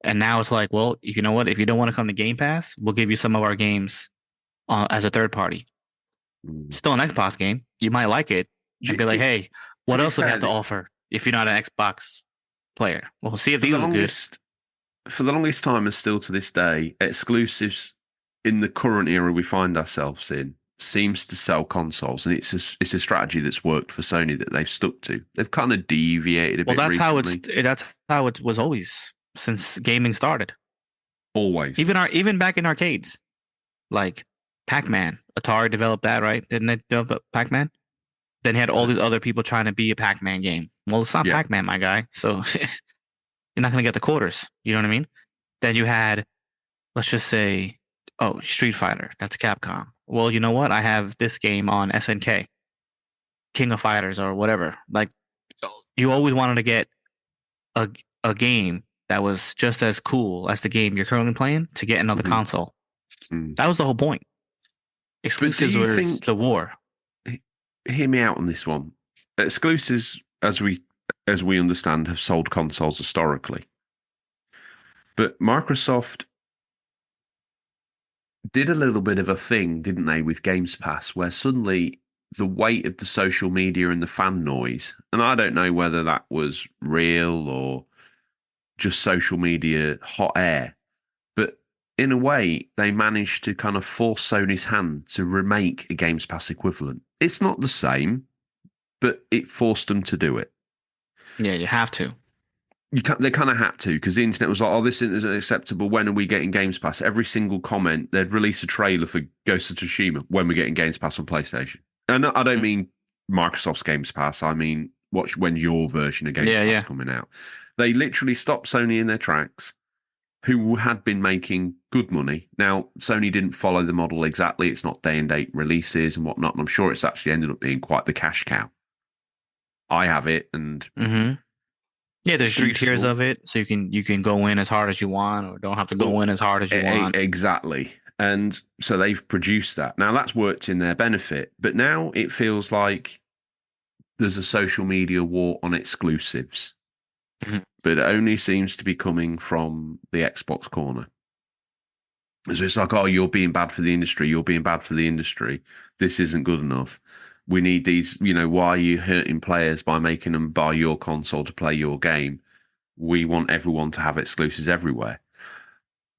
And now it's like, well, you know what? If you don't want to come to Game Pass, we'll give you some of our games as a third party. Still an Xbox game. You might like it. And be like, hey, what else do we have to offer if you're not an Xbox player? Well, see if these are good. For the longest time and still to this day, exclusives in the current era we find ourselves in seems to sell consoles, and it's a strategy that's worked for Sony that they've stuck to. They've kind of deviated a bit. Well, that's how it was always since gaming started. Always, even back in arcades, like Pac-Man. Atari developed that, right? Didn't they develop Pac-Man? Then you had all these other people trying to be a Pac-Man game. Well, it's not Pac-Man, my guy. So you're not going to get the quarters. You know what I mean? Then you had, let's just say, Street Fighter. That's Capcom. Well, you know what? I have this game on SNK, King of Fighters or whatever. Like, you always wanted to get a game that was just as cool as the game you're currently playing to get another console. That was the whole point. Exclusives were the war. Hear me out on this one. Exclusives, as we understand, have sold consoles historically. But Microsoft did a little bit of a thing, didn't they, with Games Pass, where suddenly the weight of the social media and the fan noise, and I don't know whether that was real or just social media hot air, but in a way, they managed to kind of force Sony's hand to remake a Games Pass equivalent. It's not the same, but it forced them to do it. Yeah, you have to. They kind of had to, because the internet was like, "Oh, this isn't acceptable. When are we getting Games Pass?" Every single comment, they'd release a trailer for Ghost of Tsushima. When we're getting Games Pass on PlayStation, and I don't mean Microsoft's Games Pass. I mean, when your version of Games Pass coming out. They literally stopped Sony in their tracks, who had been making good money. Now, Sony didn't follow the model exactly. It's not day and date releases and whatnot. And I'm sure it's actually ended up being quite the cash cow. I have it, and yeah, there's 3 tiers of it, so you can go in as hard as you want, or don't have to go in as hard as you want. Exactly. And so they've produced that. Now that's worked in their benefit, but now it feels like there's a social media war on exclusives. But it only seems to be coming from the Xbox corner. So it's like, "Oh, you're being bad for the industry. You're being bad for the industry. This isn't good enough. We need these, why are you hurting players by making them buy your console to play your game? We want everyone to have exclusives everywhere."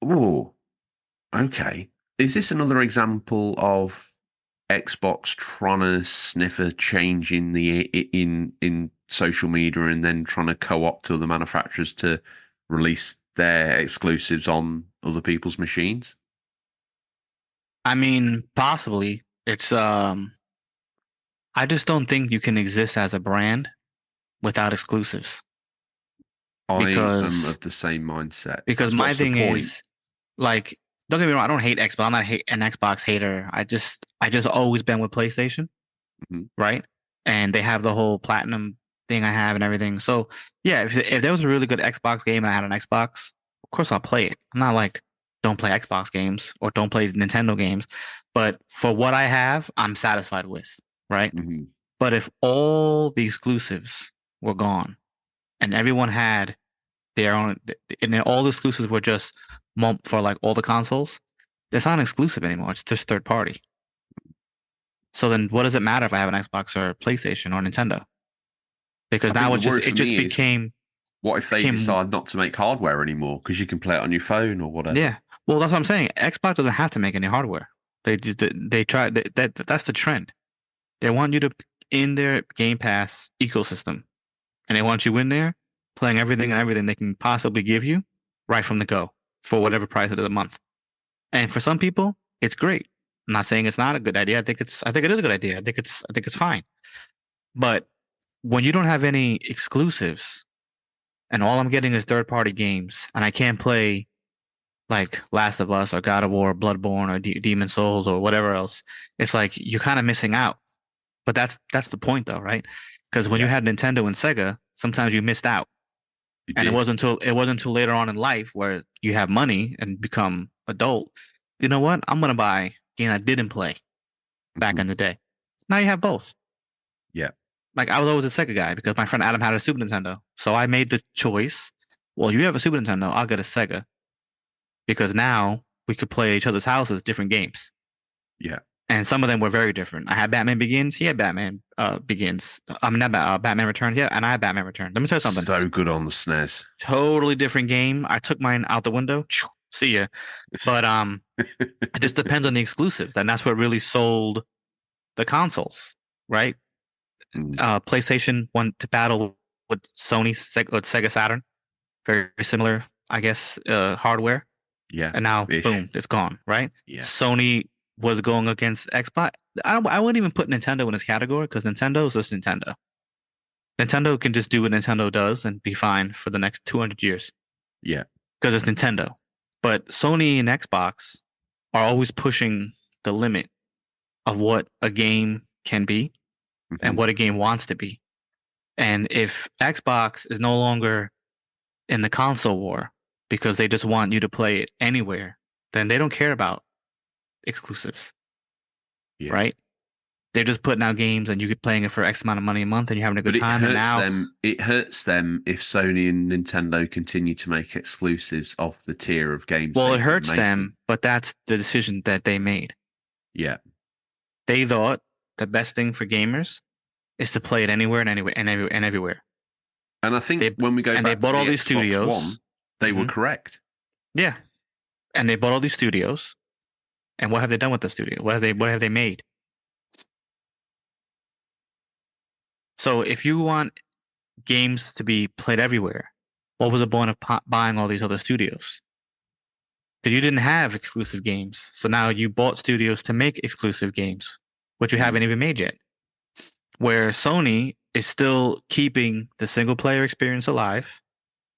Oh, okay. Is this another example of Xbox trying to sniff a change in social media and then trying to co-opt other manufacturers to release their exclusives on other people's machines? I mean, possibly. It's I just don't think you can exist as a brand without exclusives. I am of the same mindset. Because my thing is, like, don't get me wrong, I don't hate Xbox. I'm not an Xbox hater. I just always been with PlayStation, right? And they have the whole platinum thing I have and everything. So yeah, if there was a really good Xbox game and I had an Xbox, of course I'll play it. I'm not like don't play Xbox games or don't play Nintendo games, but for what I have, I'm satisfied with, right? But if all the exclusives were gone and everyone had their own, and then all the exclusives were just for like all the consoles, it's not exclusive anymore. It's just third party. So then what does it matter if I have an Xbox or a PlayStation or Nintendo? Because now it just became. What if they decide not to make hardware anymore because you can play it on your phone or whatever? Yeah. Well, that's what I'm saying. Xbox doesn't have to make any hardware. They try that's the trend. They want you to in their Game Pass ecosystem, and they want you in there playing everything and everything they can possibly give you right from the go for whatever price it is a month. And for some people, it's great. I'm not saying it's not a good idea. I think it is a good idea. I think it's fine. But when you don't have any exclusives and all I'm getting is third-party games and I can't play like Last of Us or God of War, Bloodborne or Demon Souls or whatever else, it's like you're kind of missing out. But that's the point though, right? Because when you had Nintendo and Sega, sometimes you missed out. And it wasn't until later on in life where you have money and become adult. You know what? I'm gonna buy a game I didn't play back in the day. Now you have both. Yeah. Like I was always a Sega guy because my friend Adam had a Super Nintendo. So I made the choice. Well, you have a Super Nintendo, I'll get a Sega. Because now we could play at each other's houses different games. Yeah. And some of them were very different. I had Batman Begins. He had Batman Begins. I mean, not Batman Returns. Yeah, and I had Batman Returns. Let me tell you something. So good on the SNES. Totally different game. I took mine out the window. See ya. But it just depends on the exclusives, and that's what really sold the consoles, right? PlayStation went to battle with Sega Saturn. Very similar, I guess, hardware. Yeah. And now, boom, it's gone, right? Yeah. Sony was going against Xbox. I wouldn't even put Nintendo in this category because Nintendo is just Nintendo. Nintendo can just do what Nintendo does and be fine for the next 200 years. Yeah. Because it's Nintendo. But Sony and Xbox are always pushing the limit of what a game can be and what a game wants to be. And if Xbox is no longer in the console war because they just want you to play it anywhere, then they don't care about exclusives, right? They're just putting out games and you get playing it for X amount of money a month and you're having a good time. It hurts them if Sony and Nintendo continue to make exclusives of the tier of games. Well, it hurts them, but that's the decision that they made. Yeah. They thought the best thing for gamers is to play it anywhere and everywhere. And I think when we go back they bought to all the these Xbox studios. One, they were correct. Yeah. And they bought all these studios. And what have they done with the studio? What have they made? So if you want games to be played everywhere, what was the point of buying all these other studios? Because you didn't have exclusive games. So now you bought studios to make exclusive games, which you haven't even made yet. Where Sony is still keeping the single player experience alive.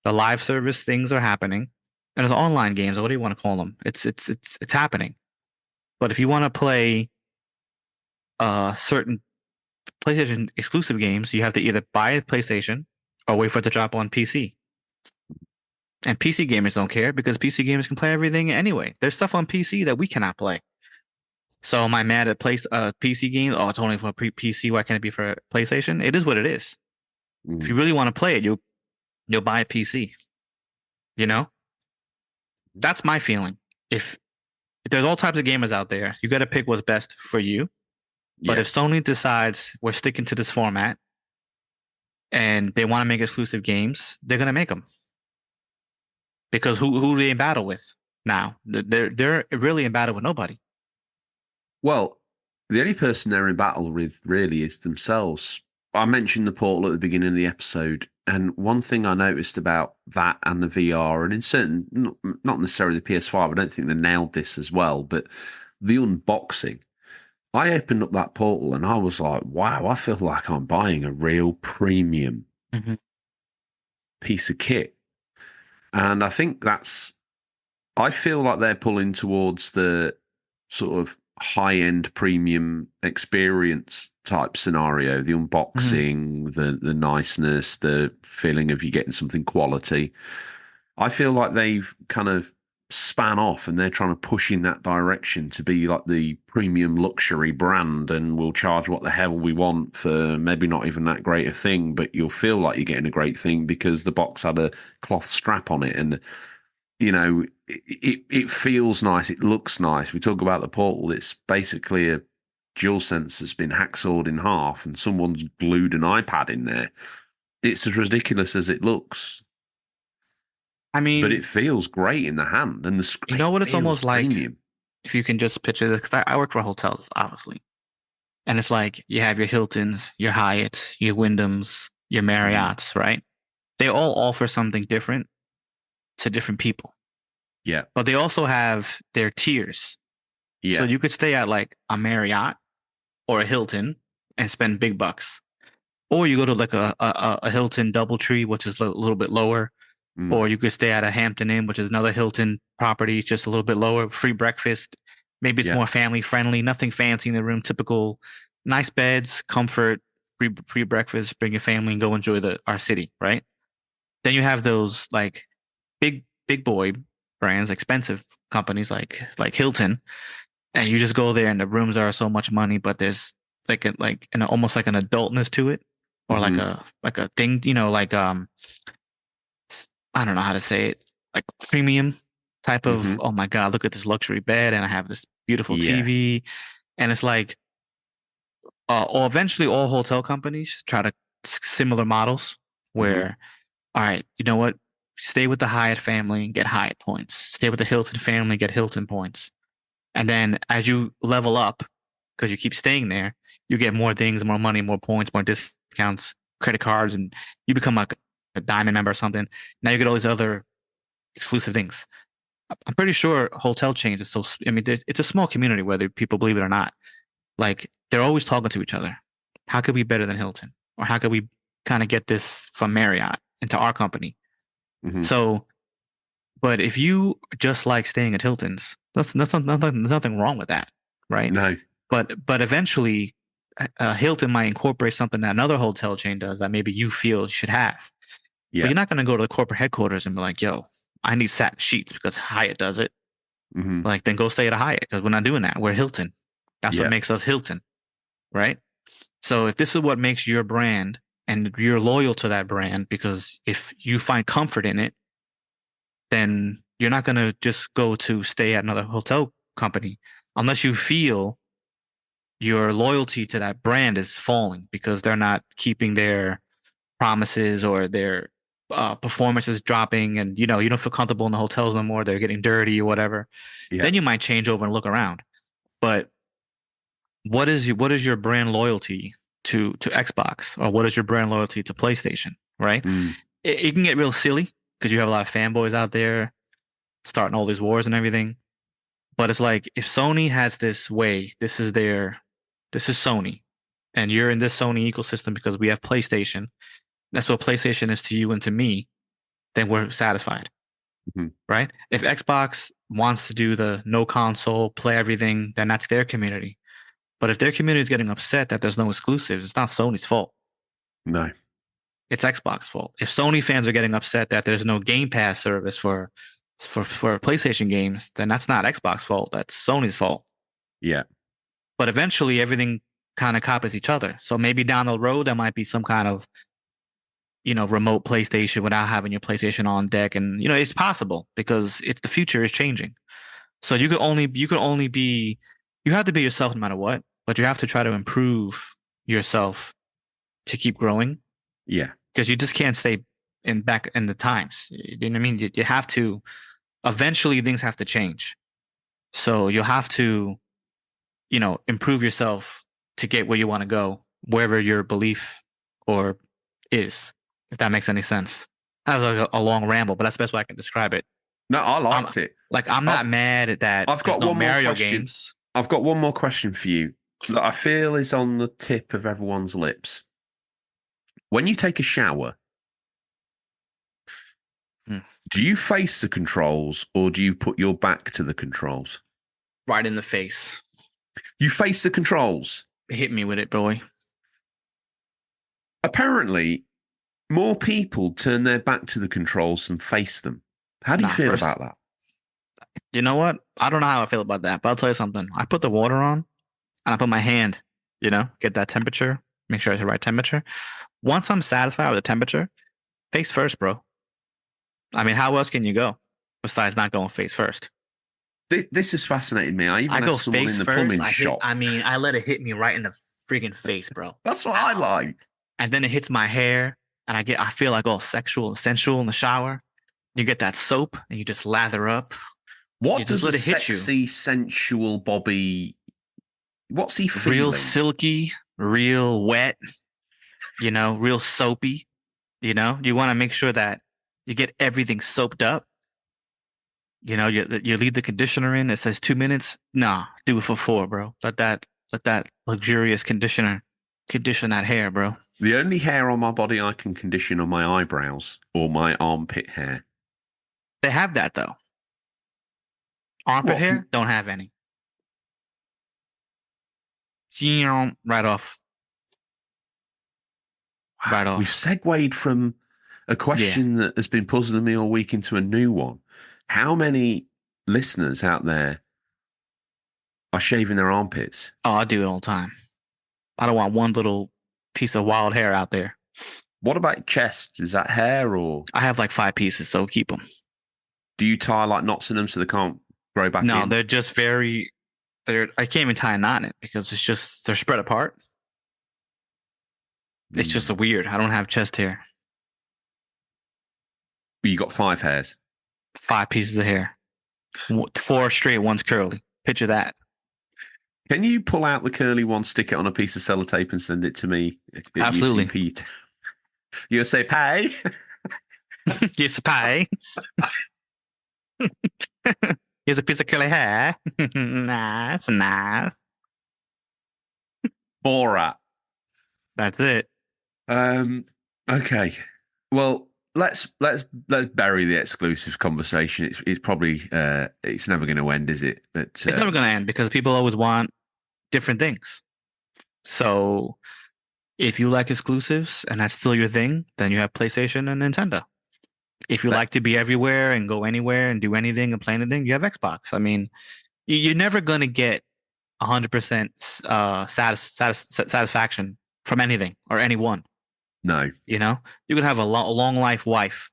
The live service things are happening. And it's online games, or what do you want to call them? It's happening. But if you want to play certain PlayStation exclusive games, you have to either buy a PlayStation or wait for it to drop on PC. And PC gamers don't care because PC gamers can play everything anyway. There's stuff on PC that we cannot play. So am I mad at PC games? Oh, it's only for PC. Why can't it be for PlayStation? It is what it is. If you really want to play it, you'll buy a PC. You know? That's my feeling. If there's all types of gamers out there, you got to pick what's best for you. But if Sony decides we're sticking to this format and they want to make exclusive games, they're going to make them. Because who do they in battle with now? They're really in battle with nobody. Well, the only person they're in battle with really is themselves I mentioned the Portal at the beginning of the episode, and one thing I noticed about that and the VR, and in certain, not necessarily the PS5, I don't think they nailed this as well, but the unboxing. I opened up that Portal and I was like, wow, I feel like I'm buying a real premium piece of kit. And I think I feel like they're pulling towards the sort of high-end premium experience type scenario, the unboxing, the niceness, the feeling of you getting something quality. I feel like they've kind of span off and they're trying to push in that direction to be like the premium luxury brand, and we'll charge what the hell we want for maybe not even that great a thing, but you'll feel like you're getting a great thing because the box had a cloth strap on it, and it feels nice, it looks nice. We talk about the Portal, it's basically a DualSense that's been hacksawed in half and someone's glued an iPad in there. It's as ridiculous as it looks. I mean, but it feels great in the hand, and the screen. You know what it's almost premium. like? If you can just picture this, because I work for hotels, obviously, and it's like you have your Hiltons, your Hyatts, your Wyndhams, your Marriotts, right? They all offer something different to different people. Yeah. But they also have their tiers. Yeah. So you could stay at like a Marriott or a Hilton and spend big bucks. Or you go to like a Hilton DoubleTree, which is a little bit lower. Or you could stay at a Hampton Inn, which is another Hilton property, just a little bit lower, free breakfast. Maybe it's more family friendly, nothing fancy in the room, typical nice beds, comfort, free breakfast, bring your family and go enjoy our city, right? Then you have those like big boy brands, expensive companies like Hilton, and you just go there and the rooms are so much money, but there's almost like an adultness to it, or like a thing, I don't know how to say it, like premium type of, oh my God, look at this luxury bed and I have this beautiful TV. And it's like, or eventually all hotel companies try to similar models where, all right, you know what? Stay with the Hyatt family and get Hyatt points. Stay with the Hilton family, get Hilton points. And then as you level up, because you keep staying there, you get more things, more money, more points, more discounts, credit cards, and you become like a diamond member or something. Now you get all these other exclusive things. I'm pretty sure hotel chains is so. I mean, it's a small community, whether people believe it or not. Like they're always talking to each other. How could we be better than Hilton, or how could we kind of get this from Marriott into our company? So, but if you just like staying at Hilton's, there's nothing wrong with that, right? No. But eventually, Hilton might incorporate something that another hotel chain does that maybe you feel you should have. Yeah. But you're not going to go to the corporate headquarters and be like, yo, I need satin sheets because Hyatt does it. Like, then go stay at a Hyatt because we're not doing that. We're Hilton. That's what makes us Hilton, right? So if this is what makes your brand and you're loyal to that brand, because if you find comfort in it, then you're not going to just go to stay at another hotel company unless you feel your loyalty to that brand is falling because they're not keeping their promises or their performance is dropping, and you don't feel comfortable in the hotels no more. They're getting dirty or whatever. Then you might change over and look around. But what is your brand loyalty to Xbox, or what is your brand loyalty to PlayStation? Right? It can get real silly because you have a lot of fanboys out there starting all these wars and everything. But it's like if Sony has this way, this is Sony, and you're in this Sony ecosystem because we have PlayStation. That's what PlayStation is to you and to me, then we're satisfied, right? If Xbox wants to do the no console, play everything, then that's their community. But if their community is getting upset that there's no exclusives, it's not Sony's fault. No. It's Xbox's fault. If Sony fans are getting upset that there's no Game Pass service for PlayStation games, then that's not Xbox's fault. That's Sony's fault. Yeah. But eventually everything kind of copies each other. So maybe down the road, there might be some kind of remote PlayStation without having your PlayStation on deck. And, it's possible because the future is changing. So you have to be yourself no matter what, but you have to try to improve yourself to keep growing. Yeah. Because you just can't stay back in the times. You know what I mean? You have to, eventually things have to change. So you'll have to, improve yourself to get where you want to go, wherever your belief or is, if that makes any sense. That was like a long ramble, but that's the best way I can describe it. No, I liked it. Like, I'm not mad at that. I've got there's no one more Mario question. games. I've got one more question for you that I feel is on the tip of everyone's lips. When you take a shower, do you face the controls or do you put your back to the controls? Right in the face. You face the controls. Hit me with it, boy. Apparently, more people turn their back to the controls than face them. How do you feel about that? You know what? I don't know how I feel about that, but I'll tell you something. I put the water on and I put my hand, get that temperature, make sure it's the right temperature. Once I'm satisfied with the temperature, face first, bro. I mean, how else can you go besides not going face first? This has fascinated me. I even had someone in the plumbing shop. I let it hit me right in the freaking face, bro. That's what I like. And then it hits my hair, and I feel like all sexual and sensual in the shower. You get that soap, and you just lather up. What does a sexy, sensual Bobby? What's he feeling? Real silky, real wet. Real soapy. You want to make sure that you get everything soaped up. You leave the conditioner in. It says 2 minutes. Nah, do it for 4, bro. Let that luxurious conditioner condition that hair, bro. The only hair on my body I can condition are my eyebrows or my armpit hair. They have that though. Armpit hair don't have any. Right off. Right off. We've segued from a question that has been puzzling me all week into a new one. How many listeners out there are shaving their armpits? Oh, I do it all the time. I don't want one little piece of wild hair out there. What about chest? Is that hair or? I have like 5 pieces, so keep them. Do you tie like knots in them so they can't grow back in? No, they're just I can't even tie a knot in it because they're spread apart. It's just weird. I don't have chest hair. You got 5 hairs. 5 pieces of hair. 4 straight, one's curly. Picture that. Can you pull out the curly one, stick it on a piece of sellotape and send it to me? Absolutely. You'll say pay? Yes, pay. Here's a piece of curly hair. Nice. Borat. That's it. Okay. Well, let's bury the exclusives conversation. It's probably it's never going to end, is it? But it's never going to end because people always want different things. So if you like exclusives and that's still your thing, then you have PlayStation and Nintendo. If you like to be everywhere and go anywhere and do anything and play anything, you have Xbox. I mean, you're never going to get 100% satisfaction from anything or anyone. No. You could have a long life wife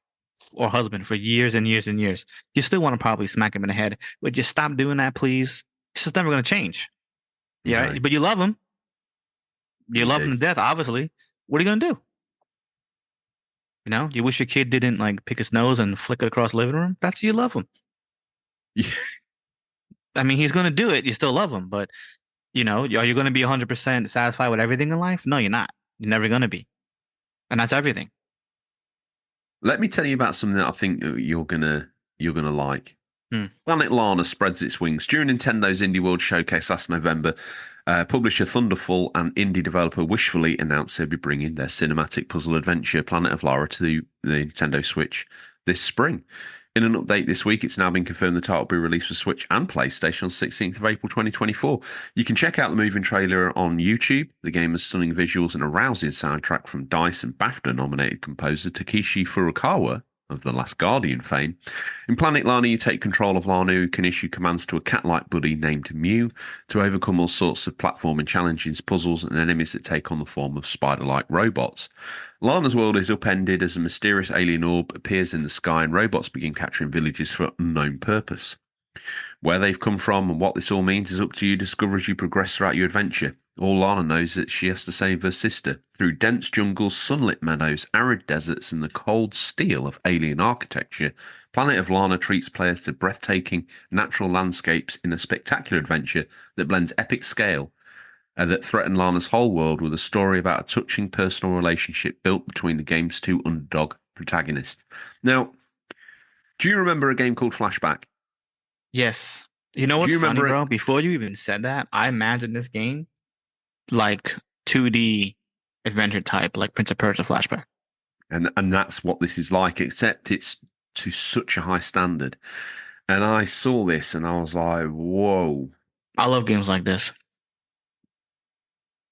or husband for years and years and years. You still want to probably smack him in the head. Would you stop doing that, please? It's just never going to change. Yeah, right. But you love him. You love him to death, obviously. What are you going to do? You wish your kid didn't like pick his nose and flick it across the living room. That's you love him. I mean, he's going to do it. You still love him, but are you going to be 100% satisfied with everything in life? No, you're not. You're never going to be, and that's everything. Let me tell you about something that I think you're gonna like. Planet Lana spreads its wings during Nintendo's Indie World Showcase last November. Publisher Thunderful and indie developer Wishfully announced they'll be bringing their cinematic puzzle adventure Planet of Lana to the Nintendo Switch this spring. In an update this week, it's now been confirmed the title will be released for Switch and PlayStation on 16th of April 2024. You can check out the moving trailer on YouTube. The game has stunning visuals and a rousing soundtrack from DICE and BAFTA-nominated composer Takeshi Furukawa of The Last Guardian fame. In Planet Lana, you take control of Lana, who can issue commands to a cat-like buddy named Mew to overcome all sorts of platforming challenges, puzzles, and enemies that take on the form of spider-like robots. Lana's world is upended as a mysterious alien orb appears in the sky and robots begin capturing villages for unknown purpose. Where they've come from and what this all means is up to you to discover as you progress throughout your adventure. All Lana knows is that she has to save her sister through dense jungles, sunlit meadows, arid deserts, and the cold steel of alien architecture. Planet of Lana treats players to breathtaking natural landscapes in a spectacular adventure that blends epic scale that threatened Lana's whole world with a story about a touching personal relationship built between the game's two underdog protagonists. Now, do you remember a game called Flashback? Yes. You know what's funny, remember bro? Before you even said that, I imagined this game like 2D adventure type, like Prince of Persia Flashback. And that's what this is like, except it's to such a high standard. And I saw this and I was like, whoa. I love games like this.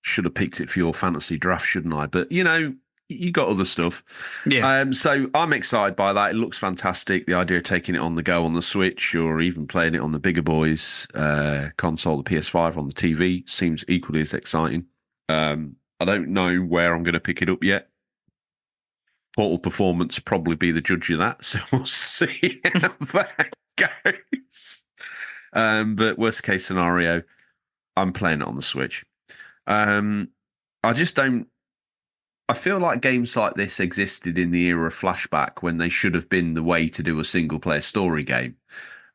Should have picked it for your fantasy draft, shouldn't I? But, you know, you got other stuff. Yeah. So I'm excited by that. It looks fantastic. The idea of taking it on the go on the Switch or even playing it on the bigger boys console, the PS5 on the TV, seems equally as exciting. I don't know where I'm going to pick it up yet. Portal Performance probably be the judge of that, so we'll see how that goes. But worst case scenario, I'm playing it on the Switch. I just don't. I feel like games like this existed in the era of Flashback when they should have been the way to do a single player story game,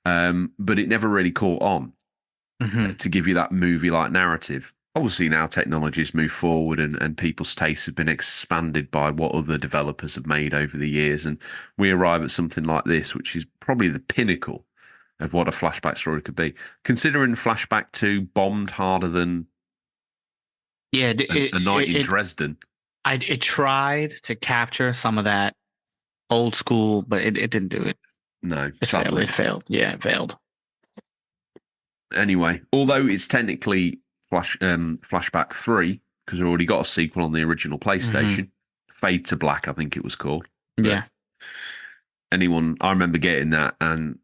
but it never really caught on to give you that movie like narrative. Obviously, now technology's moved forward and people's tastes have been expanded by what other developers have made over the years. And we arrive at something like this, which is probably the pinnacle of what a Flashback story could be. Considering Flashback 2 bombed harder than a night in Dresden. It tried to capture some of that old school, but it didn't do it. No, It failed. Yeah, it failed. Anyway, although it's technically Flashback 3, because we already got a sequel on the original PlayStation. Fade to Black, I think it was called. Yeah. I remember getting that and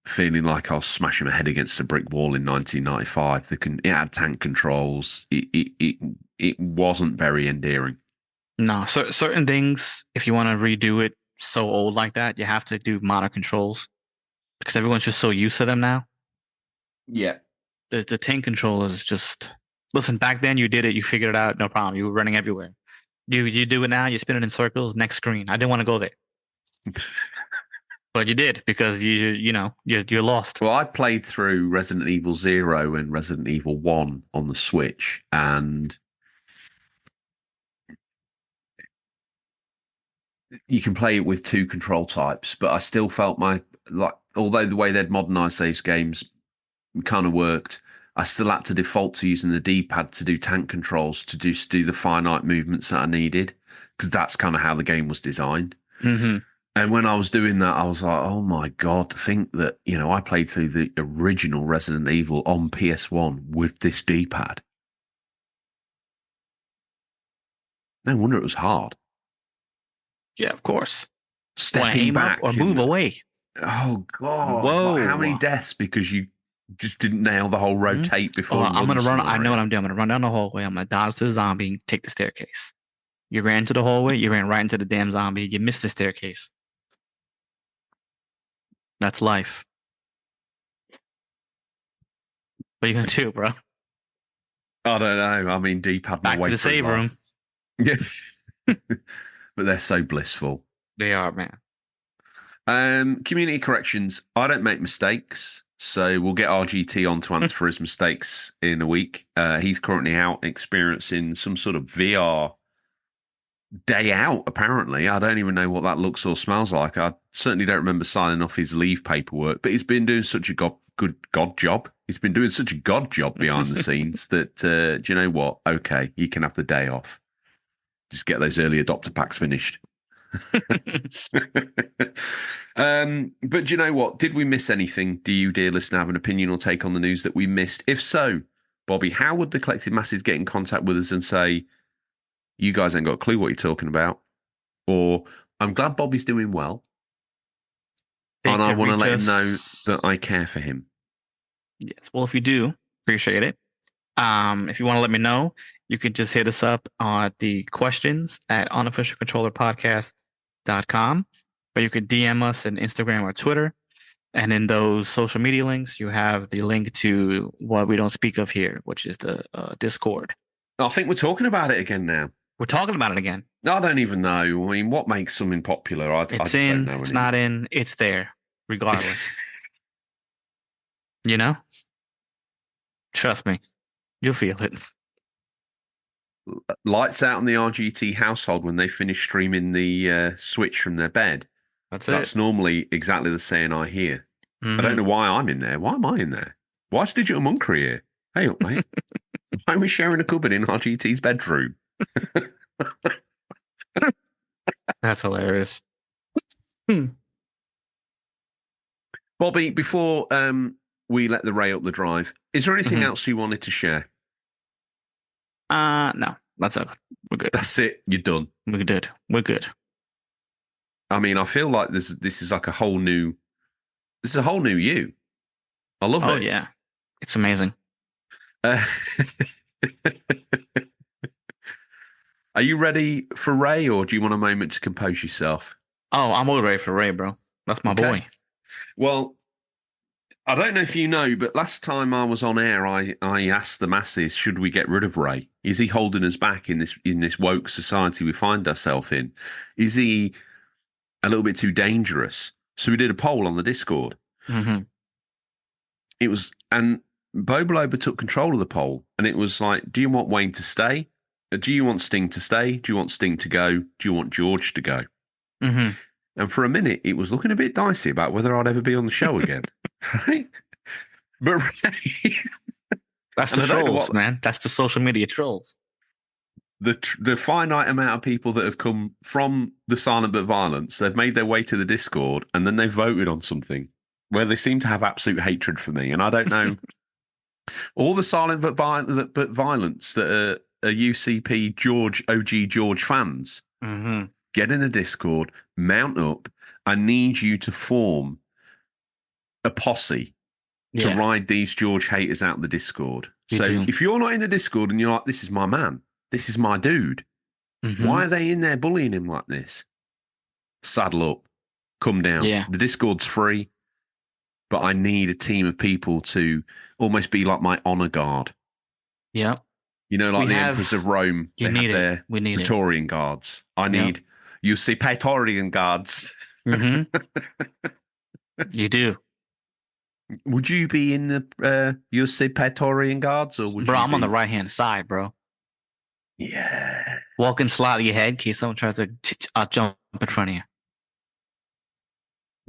feeling like I was smashing my head against a brick wall in 1995. It had tank controls. It wasn't very endearing. No, so certain things, if you want to redo it so old like that, you have to do modern controls because everyone's just so used to them now. Yeah. The tank controllers is just... Listen, back then you did it, you figured it out, no problem. You were running everywhere. You do it now, you spin it in circles, next screen. I didn't want to go there. But you did because you're lost. Well, I played through Resident Evil 0 and Resident Evil 1 on the Switch, and you can play it with two control types, but I still felt although the way they'd modernized those games kind of worked, I still had to default to using the D-pad to do tank controls to do the finite movements that I needed, because that's kind of how the game was designed. Mm-hmm. And when I was doing that, I was like, oh my God, to think that, I played through the original Resident Evil on PS1 with this D-pad. No wonder it was hard. Yeah, of course. Stepping back or move away. Oh God! Whoa! How many deaths because you just didn't nail the whole rotate before? I'm gonna run. I know what I'm doing. I'm gonna run down the hallway. I'm gonna dodge the zombie and take the staircase. You ran to the hallway. You ran right into the damn zombie. You missed the staircase. That's life. What are you gonna do, bro? I don't know. I mean, D-pad back to the save room. Yes, but they're so blissful. They are, man. Community corrections. I don't make mistakes, so we'll get RGT on to answer for his mistakes in a week. He's currently out experiencing some sort of VR day out, apparently. I don't even know what that looks or smells like. I certainly don't remember signing off his leave paperwork, but he's been doing such a good job. He's been doing such a god job behind the scenes that, do you know what? Okay, you can have the day off. Just get those early adopter packs finished. But do you know what? Did we miss anything? Do you, dear listener, have an opinion or take on the news that we missed? If so, Bobby, how would the collective masses get in contact with us and say, you guys ain't got a clue what you're talking about? Or, I'm glad Bobby's doing well, and I want to let him know that I care for him. Yes. Well, if you do, appreciate it. If you want to let me know, you can just hit us up on the questions at unofficialcontrollerpodcast.com, or you could DM us on Instagram or Twitter. And in those social media links, you have the link to what we don't speak of here, which is the Discord. I think we're talking about it again now. We're talking about it again. I don't even know. I mean, what makes something popular? It's in, it's not in, it's there, regardless. You know? Trust me. You'll feel it. lights out on the RGT household when they finish streaming the Switch from their bed. That's normally exactly the saying I hear. I don't know why I'm in there. Why am I in there? Why is Digital Monkery here? Hey up, mate. Why are we sharing a cupboard in RGT's bedroom? That's hilarious. Bobby, before we let the Ray up the drive, is there anything else you wanted to share? No, that's okay. We're good. That's it. You're done. We're good. We're good. I mean, I feel like this is like a whole new. This is a whole new you. I love it. Oh yeah, it's amazing. Are you ready for Ray, or do you want a moment to compose yourself? Oh, I'm all ready for Ray, bro. That's my boy. Well, I don't know if you know, but last time I was on air, I asked the masses, should we get rid of Ray? Is he holding us back in this woke society we find ourselves in? Is he a little bit too dangerous? So we did a poll on the Discord. It was, and Boboloba took control of the poll, and it was like, do you want Wayne to stay? Do you want Sting to stay? Do you want Sting to go? Do you want George to go? And for a minute, it was looking a bit dicey about whether I'd ever be on the show again. Right? But Ray, that's the trolls, man. That's the social media trolls. The finite amount of people that have come from the Silent But Violence, they've made their way to the Discord, and then they voted on something where they seem to have absolute hatred for me. And I don't know. All the Silent But Violence that are UCP OG George fans, get in the Discord, mount up. I need you to form a posse to ride these George haters out the Discord. If you're not in the Discord and you're like, this is my man, this is my dude, why are they in there bullying him like this? Saddle up, come down. The Discord's free, but I need a team of people to almost be like my honor guard. Yeah. You know, like Emperors of Rome, they have their Praetorian guards. I need, you see, Praetorian guards. You do. Would you be in the Praetorian guards, or would bro? I'm on the right hand side, bro. Yeah. Walking slightly ahead in case someone tries to jump in front of you.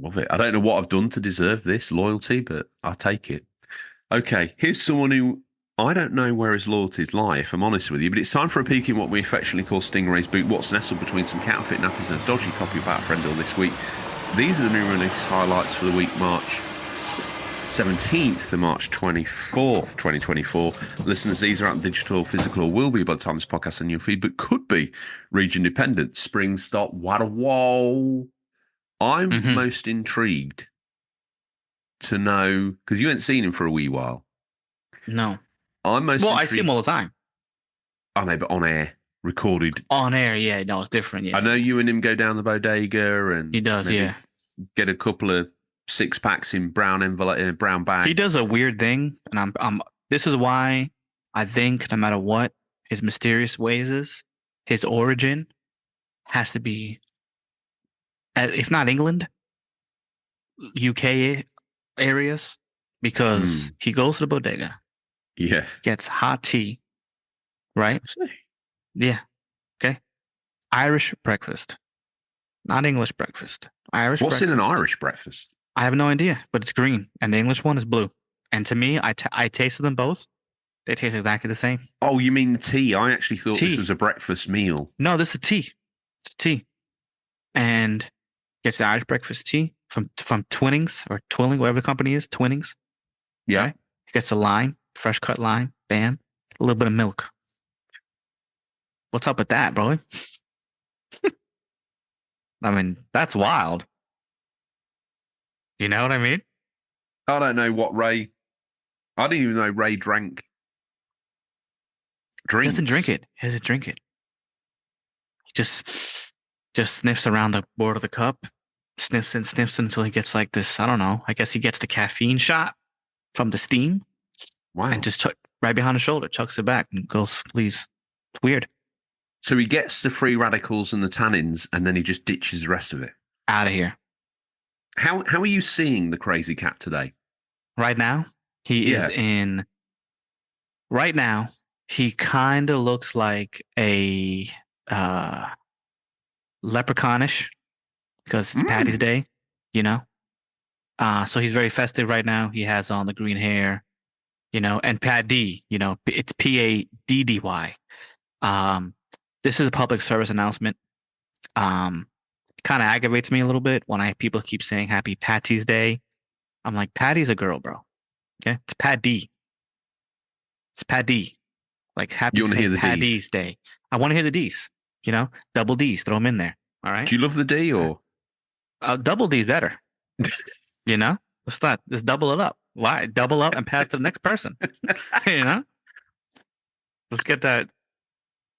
Love it. I don't know what I've done to deserve this loyalty, but I'll take it. Okay, here's someone who I don't know where his loyalties lie, if I'm honest with you, but it's time for a peek in what we affectionately call Stingray's boot. What's nestled between some counterfeit nappies and a dodgy copy of Battlefriendle this week. These are the new release highlights for the week March 17th to March 24th, 2024. Listeners, these are out in digital, physical, or will be by the time this podcast on your feed, but could be region dependent. Spring stop, what a whoa. I'm most intrigued to know, because you haven't seen him for a wee while. No. I'm most intrigued. I see him all the time. I know, but on air, recorded. On air, yeah. No, it's different, yeah. I know you and him go down the bodega and... He does, yeah. Get a couple of 6-packs in brown envelope, in a brown bag. He does a weird thing, and I'm. This is why I think no matter what his mysterious ways is, his origin has to be, if not England, UK areas, because he goes to the bodega, gets hot tea, right? Yeah, okay. Irish breakfast, not English breakfast. Irish. What's breakfast. in an Irish breakfast? I have no idea, but it's green, and the English one is blue. And to me, I tasted them both. They taste exactly the same. Oh, you mean the tea? I actually thought this was a breakfast meal. No, this is tea. It's tea. And gets the Irish breakfast tea from Twinings or Twilling, whatever the company is, Twinings. Yeah. Right? Gets a lime, fresh cut lime, bam, a little bit of milk. What's up with that, bro? I mean, that's wild. You know what I mean? I don't know what Ray... I didn't even know Ray drank drinks. He doesn't drink it. He just sniffs around the board of the cup, sniffs until he gets like this, I don't know, I guess he gets the caffeine shot from the steam. Wow. And just right behind the shoulder, chucks it back and goes, please. It's weird. So he gets the free radicals and the tannins, and then he just ditches the rest of it. Out of here. How are you seeing the crazy cat today? Right now, he is in. Right now, He kind of looks like a leprechaunish because it's Patty's Day, you know. So he's very festive right now. He has on the green hair, and Paddy, it's Paddy. This is a public service announcement. It kind of aggravates me a little bit when people keep saying Happy Patty's Day. I'm like, Patty's a girl, bro. Okay, it's Paddy. It's Paddy. Like Happy You want to hear the Paddy's Day. I want to hear the D's. Double D's. Throw them in there. All right. Do you love the D or? Double D's better. Let's not just double it up. Why double up and pass to the next person? Let's get that.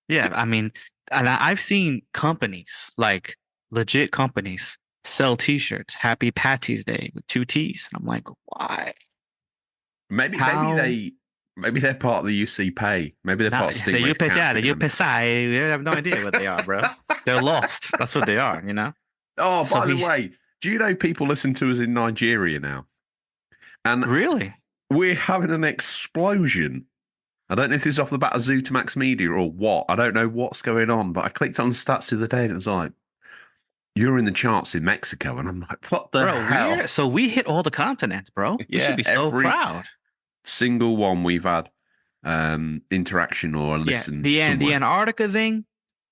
Yeah, I mean, and I've seen companies, like legit companies, sell T-shirts "Happy Patty's Day" with 2 T's. And I'm like, why? Maybe they're part of the UC Pay. Maybe they're part of the UPSI. We have no idea what they are, bro. They're lost. That's what they are. Oh, by the way, do you know people listen to us in Nigeria now? And really, we're having an explosion. I don't know if this is off the bat of Zootamax Media or what. I don't know what's going on, but I clicked on stats the other day and it was like, you're in the charts in Mexico. And I'm like, what the hell? So we hit all the continents, bro. You should be so proud. Single one we've had interaction or a listen. The Antarctica thing,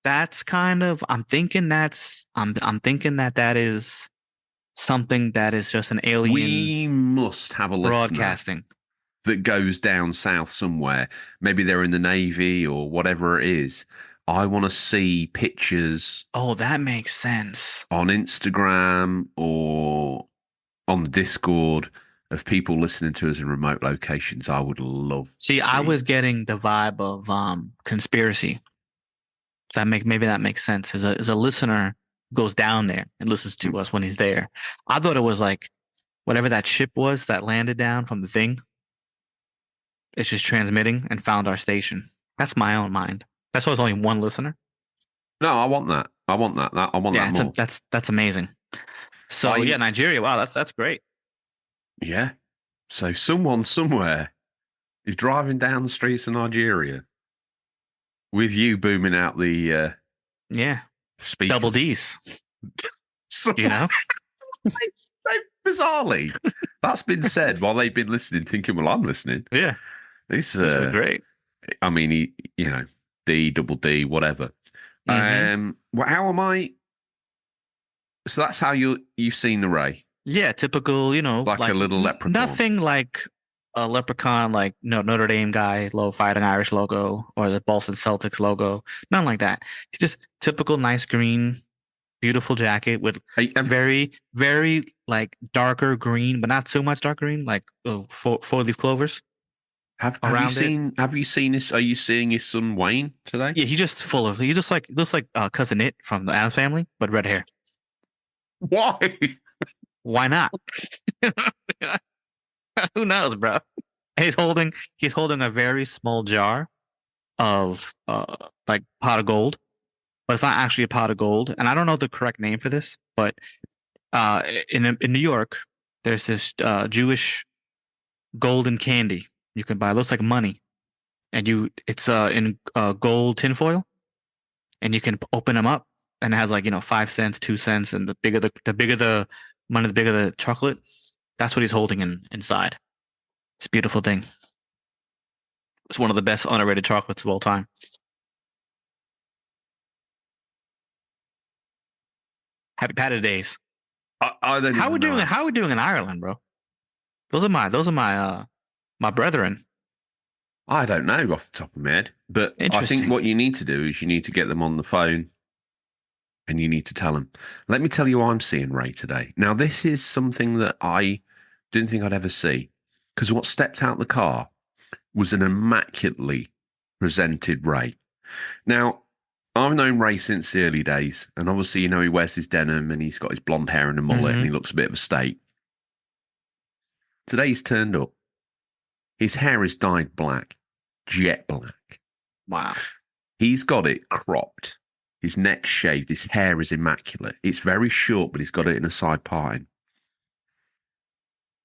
that's kind of, I'm thinking that is something that is just an alien. We must have a broadcasting that goes down south somewhere. Maybe they're in the Navy or whatever it is. I want to see pictures. Oh, that makes sense. On Instagram or on the Discord of people listening to us in remote locations. I would love to see. I was getting the vibe of conspiracy. Maybe that makes sense. As a listener goes down there and listens to us when he's there. I thought it was like whatever that ship was that landed down from the thing. It's just transmitting and found our station. That's my own mind. That's why there's only one listener. No, I want that. I want that more. That's amazing. So Nigeria. Wow, that's great. Yeah. So someone somewhere is driving down the streets of Nigeria with you booming out the speakers. Double D's. Bizarrely, that's been said while they've been listening, thinking, "Well, I'm listening." Yeah, this is great. I mean, D, double D, whatever. Mm-hmm. Well, how am I? So that's how you've seen the Ray. Yeah, typical. Like a little leprechaun. Nothing like a leprechaun, like Notre Dame guy, Fighting Irish logo, or the Boston Celtics logo. Nothing like that. It's just typical, nice green. Beautiful jacket with very, very like darker green, but not so much dark green, like 4-leaf clovers. Have you seen this? Are you seeing his son Wayne today? Yeah, he looks like cousin It from the Addams Family, but red hair. Why? Why not? Who knows, bro? He's holding a very small jar of like pot of gold. But it's not actually a pot of gold. And I don't know the correct name for this, but in New York, there's this Jewish golden candy you can buy. It looks like money. And it's in gold tinfoil. And you can open them up. And it has 5 cents, 2 cents. And the bigger the money, the bigger the chocolate. That's what he's holding inside. It's a beautiful thing. It's one of the best underrated chocolates of all time. Happy Patty Days. How are we doing? How are we doing in Ireland, bro? Those are my brethren. I don't know off the top of my head, but I think what you need to do is you need to get them on the phone, and you need to tell them. Let me tell you, I'm seeing Ray today. Now, this is something that I didn't think I'd ever see, because what stepped out the car was an immaculately presented Ray. Now, I've known Ray since the early days, and obviously, he wears his denim and he's got his blonde hair and a mullet, and he looks a bit of a state. Today he's turned up. His hair is dyed black, jet black. Wow. He's got it cropped. His neck shaved. His hair is immaculate. It's very short, but he's got it in a side parting.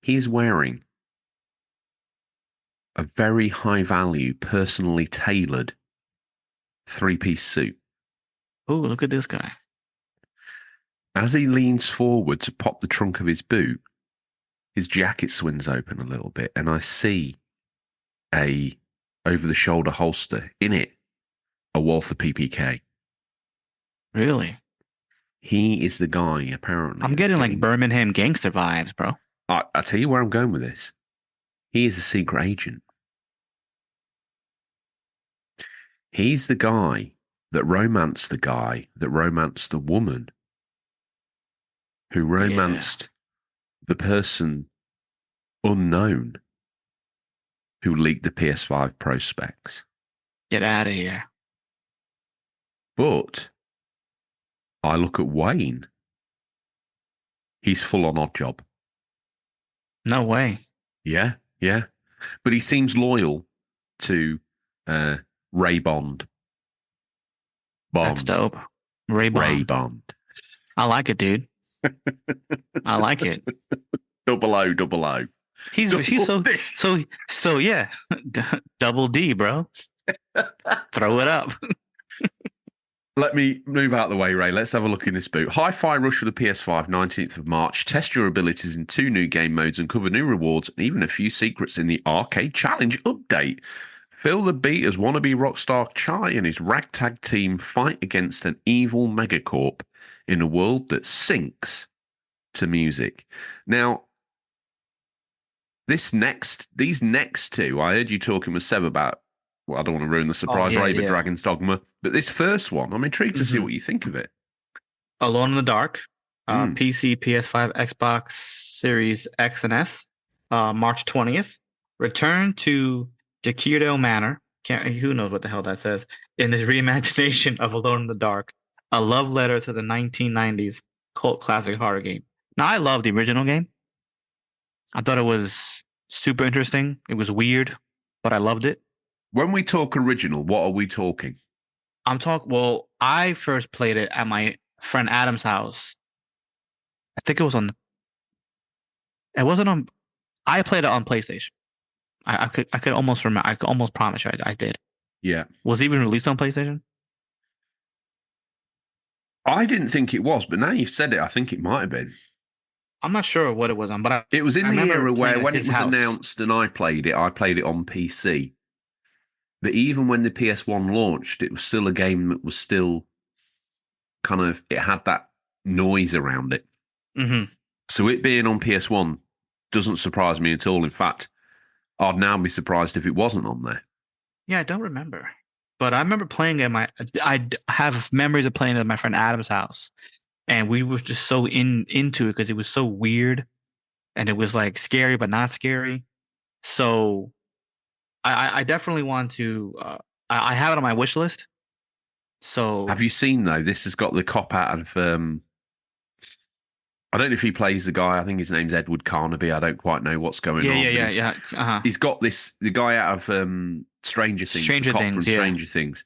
He is wearing a very high value, personally tailored 3-piece suit. Oh, look at this guy. As he leans forward to pop the trunk of his boot, his jacket swings open a little bit, and I see a over-the-shoulder holster. In it, a Walther PPK. Really? He is the guy, apparently. I'm getting like Birmingham gangster vibes, bro. I tell you where I'm going with this. He is a secret agent. He's the guy that romanced the woman who romanced the person unknown who leaked the PS5 Pro specs. Get out of here. But I look at Wayne. He's full on odd job. No way. Yeah. But he seems loyal to Ray Bond. That's dope. Ray Bond. I like it, dude. I like it. Double O. He's so yeah. Double D, bro. Throw it up. Let me move out of the way, Ray. Let's have a look in this boot. Hi-Fi Rush for the PS5, 19th of March. Test your abilities in 2 new game modes, uncover new rewards, and even a few secrets in the Arcade Challenge update. Phil the Beat as wannabe rockstar Chai and his ragtag team fight against an evil megacorp in a world that syncs to music. Now, these next two, I heard you talking with Seb about, well, I don't want to ruin the surprise, Ray, but Dragon's Dogma. But this first one, I'm intrigued to see what you think of it. Alone in the Dark, PC, PS5, Xbox Series X and S, March 20th. Return to Jakiro Manor. Who knows what the hell that says? In this reimagination of Alone in the Dark, a love letter to the 1990s cult classic horror game. Now, I love the original game. I thought it was super interesting. It was weird, but I loved it. When we talk original, what are we talking? Well, I first played it at my friend Adam's house. I think it was on. It wasn't on. I played it on PlayStation. I could almost remember. I could almost promise you I did. Yeah. Was it even released on PlayStation? I didn't think it was, but now you've said it, I think it might have been. I'm not sure what it was on, but it was in the era where when it was house. announced and I played it on PC. But even when the PS1 launched, it was still a game that was still kind of, it had that noise around it. Mm-hmm. So it being on PS1 doesn't surprise me at all. In fact, I'd now be surprised if it wasn't on there. Yeah, I don't remember. But I remember playing at I have memories of playing at my friend Adam's house. And we were just so into it because it was so weird. And it was like scary, but not scary. So I definitely want to. I have it on my wish list. So have you seen though? This has got the cop out of. I don't know if he plays the guy. I think his name's Edward Carnaby. I don't quite know what's going on. Yeah. Uh-huh. He's got the guy out of Stranger Things. Stranger Things.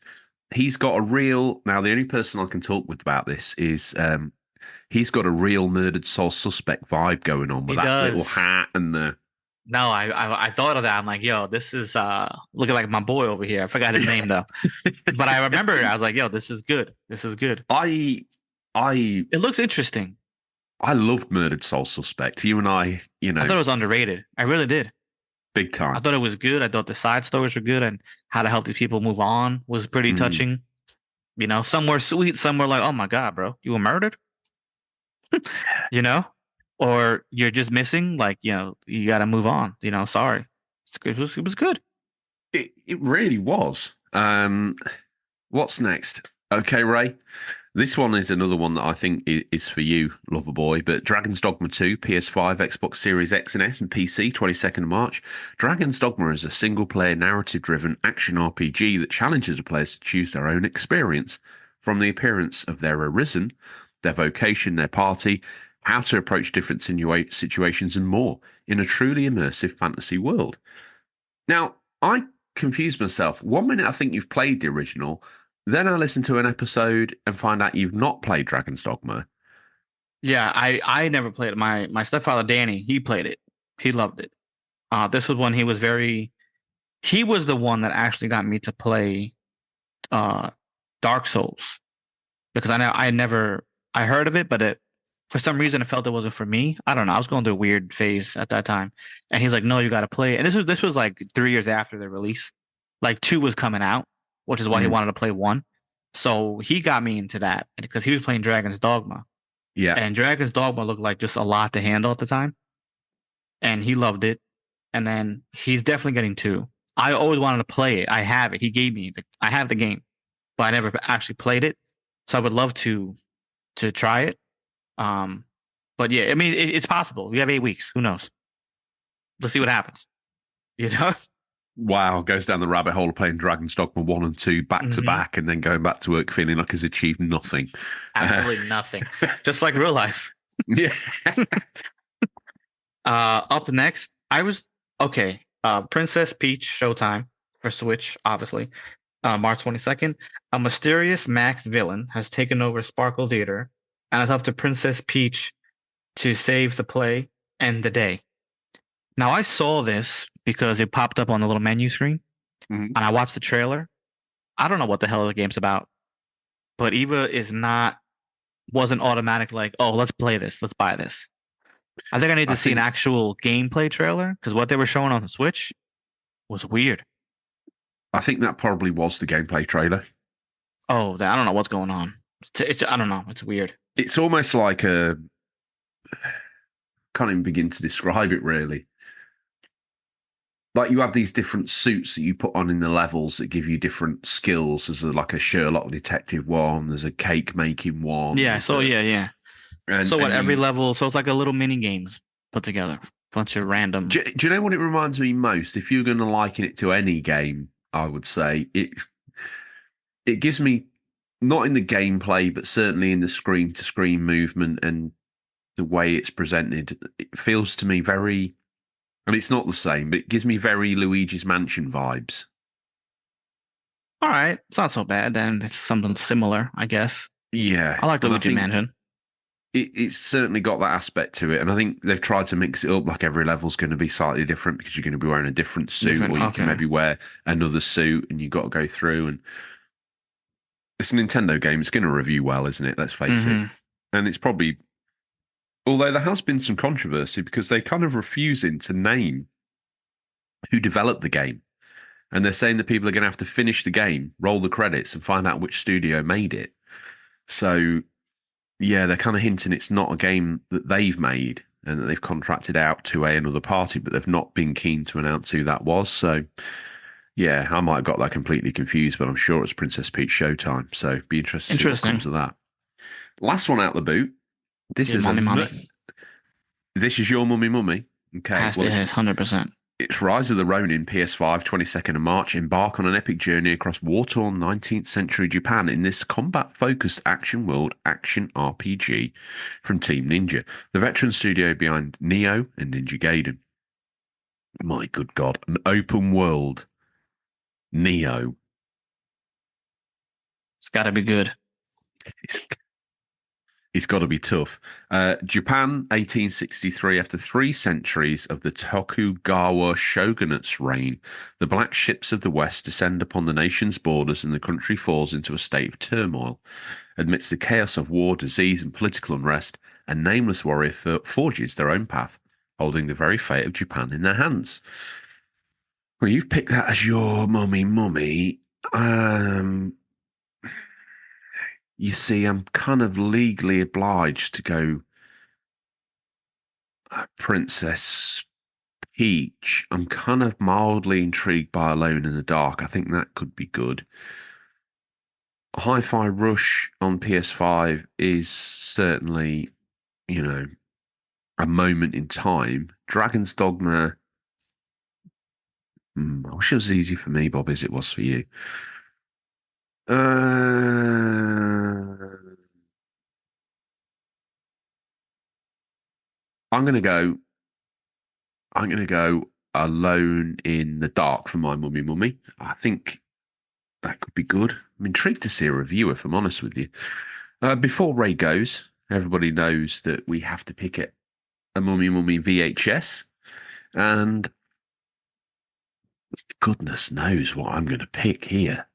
He's got a real. Now the only person I can talk with about this is he's got a real Murdered Soul Suspect vibe going on with little hat and the. No, I thought of that. I'm like, yo, this is looking like my boy over here. I forgot his name though, but I remember I was like, yo, this is good. This is good. It looks interesting. I loved Murdered Soul Suspect. You and I, I thought it was underrated. I really did. Big time. I thought it was good. I thought the side stories were good, and how to help these people move on was pretty touching. Some were sweet, some were like, oh my god, bro, you were murdered. Or you're just missing, like, you got to move on. Sorry. It was good. It really was. What's next? Okay, Ray. This one is another one that I think is for you, lover boy. But Dragon's Dogma 2, PS5, Xbox Series X and S, and PC, 22nd of March. Dragon's Dogma is a single-player, narrative-driven action RPG that challenges the players to choose their own experience from the appearance of their arisen, their vocation, their party, how to approach different situations, and more in a truly immersive fantasy world. Now, I confused myself. 1 minute I think you've played the original, then I listened to an episode and find out you've not played Dragon's Dogma. Yeah, I never played it. My stepfather, Danny, he played it. He loved it. This was when he was very he was the one that actually got me to play Dark Souls, because I heard of it, but for some reason I felt it wasn't for me. I don't know. I was going through a weird phase at that time, and he's like, "No, you got to play it." And this was like 3 years after the release. Like 2 was coming out, which is why he wanted to play 1. So he got me into that because he was playing Dragon's Dogma. Yeah. And Dragon's Dogma looked like just a lot to handle at the time. And he loved it. And then he's definitely getting 2. I always wanted to play it. I have it. He gave me I have the game, but I never actually played it. So I would love to try it. But yeah, I mean, it's possible. We have 8 weeks. Who knows? Let's see what happens. You know? Wow, goes down the rabbit hole of playing Dragon's Dogma 1 and 2 back to back, and then going back to work feeling like he's achieved nothing. Absolutely nothing. Just like real life. Yeah. Up next, Princess Peach Showtime for Switch, obviously. March 22nd. A mysterious Max villain has taken over Sparkle Theater, and it's up to Princess Peach to save the play and the day. Now, I saw this because it popped up on the little menu screen, and I watched the trailer. I don't know what the hell the game's about, but Eva wasn't automatic like, oh, let's play this, let's buy this. I think I need to see an actual gameplay trailer, because what they were showing on the Switch was weird. I think that probably was the gameplay trailer. Oh, I don't know what's going on. I don't know. It's weird. It's almost like can't even begin to describe it, really. Like you have these different suits that you put on in the levels that give you different skills. There's like a Sherlock detective one. There's a cake making one. Yeah. So yeah. And every level? So it's like a little mini games put together. Bunch of random. Do you know what it reminds me most? If you're going to liken it to any game, I would say it gives me, not in the gameplay, but certainly in the screen to screen movement and the way it's presented. It feels to me very. And it's not the same, but it gives me very Luigi's Mansion vibes. All right. It's not so bad, then. It's something similar, I guess. Yeah. I like Luigi's Mansion. It's certainly got that aspect to it. And I think they've tried to mix it up, like every level's going to be slightly different because you're going to be wearing a different suit, or you can maybe wear another suit and you've got to go through. And it's a Nintendo game. It's going to review well, isn't it? Let's face it. And it's probably... Although there has been some controversy because they're kind of refusing to name who developed the game. And they're saying that people are going to have to finish the game, roll the credits, and find out which studio made it. So, yeah, they're kind of hinting it's not a game that they've made and that they've contracted out to another party, but they've not been keen to announce who that was. So, yeah, I might have got that completely confused, but I'm sure it's Princess Peach Showtime. So, be interested to see what comes of that. Last one out the boot. This is mummy. This is your mummy. Okay. It is 100%. It's Rise of the Ronin, PS5, 22nd of March. Embark on an epic journey across war-torn 19th century Japan in this combat-focused action world action RPG from Team Ninja, the veteran studio behind Nioh and Ninja Gaiden. My good God, an open world Nioh. It's got to be good. It's got to be tough. Japan, 1863. After 3 centuries of the Tokugawa shogunate's reign, the black ships of the West descend upon the nation's borders and the country falls into a state of turmoil. Amidst the chaos of war, disease, and political unrest, a nameless warrior forges their own path, holding the very fate of Japan in their hands. Well, you've picked that as your mummy. You see, I'm kind of legally obliged to go Princess Peach. I'm kind of mildly intrigued by Alone in the Dark. I think that could be good. Hi-Fi Rush on PS5 is certainly, a moment in time. Dragon's Dogma, I wish it was easy for me, Bob, as it was for you. I'm gonna go Alone in the Dark for my mummy. I think that could be good. I'm intrigued to see a review, if I'm honest with you. Before Ray goes, everybody knows that we have to pick a mummy VHS, and Goodness knows what I'm going to pick here.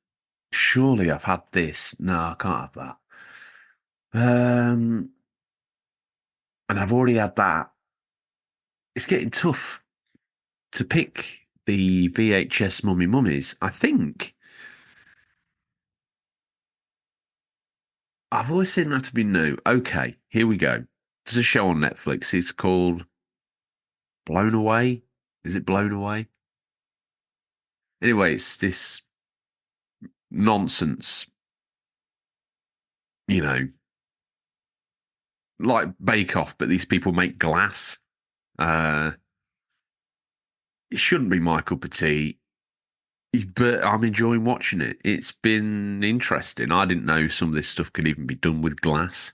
Surely I've had this. No, I can't have that. And I've already had that. It's getting tough to pick the VHS Mummies. I think I've always seen that to be new. Okay, here we go. There's a show on Netflix. It's called Blown Away. Is it Blown Away? Anyway, it's this nonsense, like Bake Off, but these people make glass. It shouldn't be my cup of tea, but I'm enjoying watching it. It's been interesting. I didn't know some of this stuff could even be done with glass.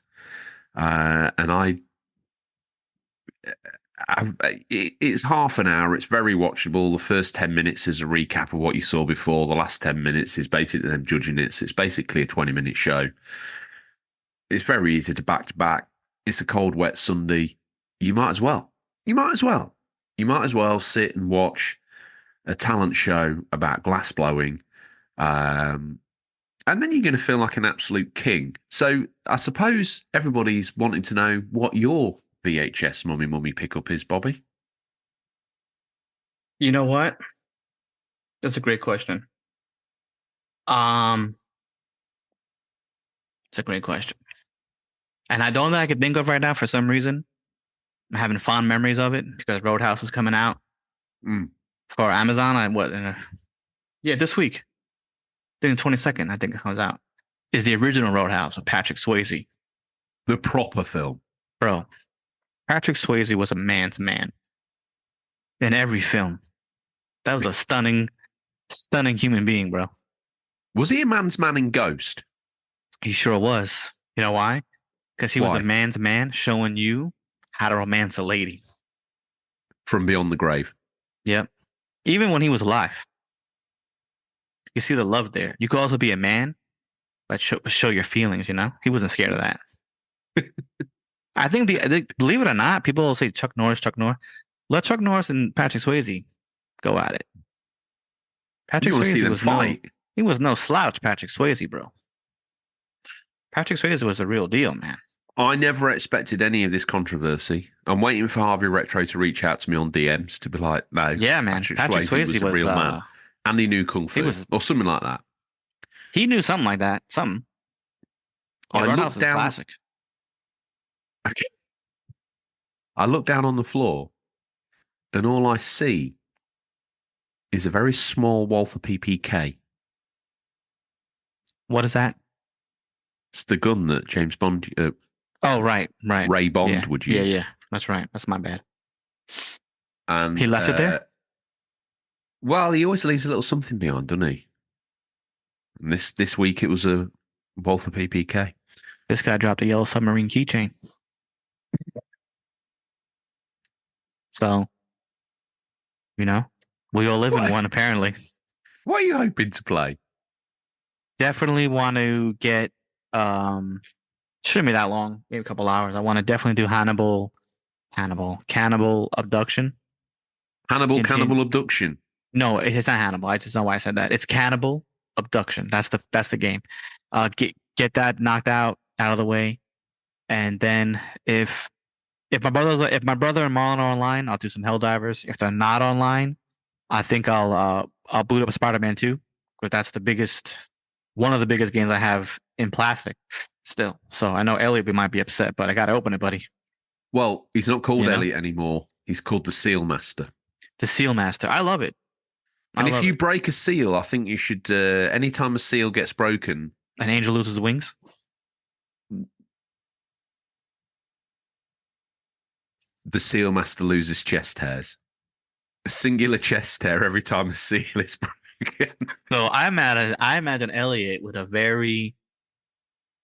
It's half an hour. It's very watchable. The first 10 minutes is a recap of what you saw before. The last 10 minutes is basically them judging it. So it's basically a 20-minute show. It's very easy to back. It's a cold, wet Sunday. You might as well sit and watch a talent show about glass blowing. And then you're going to feel like an absolute king. So I suppose everybody's wanting to know what your VHS mummy pickup is, Bobby. You know what? That's a great question. It's a great question. And I don't think I could think of right now for some reason. I'm having fond memories of it because Roadhouse is coming out for Amazon. This week. Then the 22nd, I think it comes out. Is the original Roadhouse with Patrick Swayze. The proper film. Bro, Patrick Swayze was a man's man. In every film. That was a stunning human being, bro. Was he a man's man in Ghost? He sure was. You know why? Because he was a man's man showing you how to romance a lady. From beyond the grave. Yep. Even when he was alive. You see the love there. You could also be a man, but show your feelings, He wasn't scared of that. I think believe it or not, people will say Chuck Norris. Let Chuck Norris and Patrick Swayze go at it. Patrick Swayze was no slouch, Patrick Swayze, bro. Patrick Swayze was the real deal, man. I never expected any of this controversy. I'm waiting for Harvey Retro to reach out to me on DMs to be like, no. Yeah, man. Patrick Swayze was a real man. And he knew Kung Fu or something like that. He knew something like that. Something. Yeah, I looked down. Classic. Okay. I look down on the floor and all I see is a very small Walther PPK. What is that? It's the gun that James Bond... right. Ray Bond would use. Yeah. That's right. That's my bad. And he left it there? Well, he always leaves a little something behind, doesn't he? And this week it was a Walther PPK. This guy dropped a yellow submarine keychain. So, we all live in one, apparently. What are you hoping to play? Definitely want to get, shouldn't be that long, maybe a couple hours. I want to definitely do Cannibal Abduction. Cannibal Abduction. No, it's not Hannibal. I just know why I said that. It's Cannibal Abduction. That's the game. Get that knocked out of the way, and then if my brother and Marlon are online, I'll do some Helldivers. If they're not online, I think I'll boot up Spider-Man 2 because that's one of the biggest games I have in plastic still. So I know Elliot might be upset, but I gotta open it, buddy. Well, he's not called Elliot anymore. He's called the Seal Master. The Seal Master. I love it. And if you break a seal, I think you should, anytime a seal gets broken... An angel loses wings? The Seal Master loses chest hairs. A singular chest hair every time a seal is broken. So I imagine Elliot with a very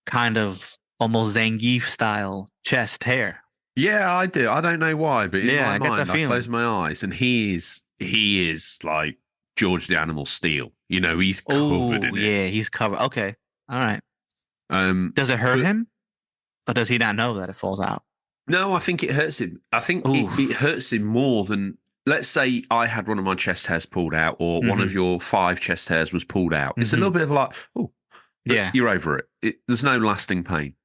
kind of almost Zangief style chest hair. Yeah, I do. I don't know why, but in my mind, I close my eyes and he is like George the Animal Steel. He's covered in it. Yeah, he's covered. Okay. All right. Does it hurt him? Or does he not know that it falls out? No, I think it hurts him. I think it hurts him more than let's say I had one of my chest hairs pulled out, or one of your 5 chest hairs was pulled out. It's a little bit of like, oh, Yeah. you're over it. There's no lasting pain.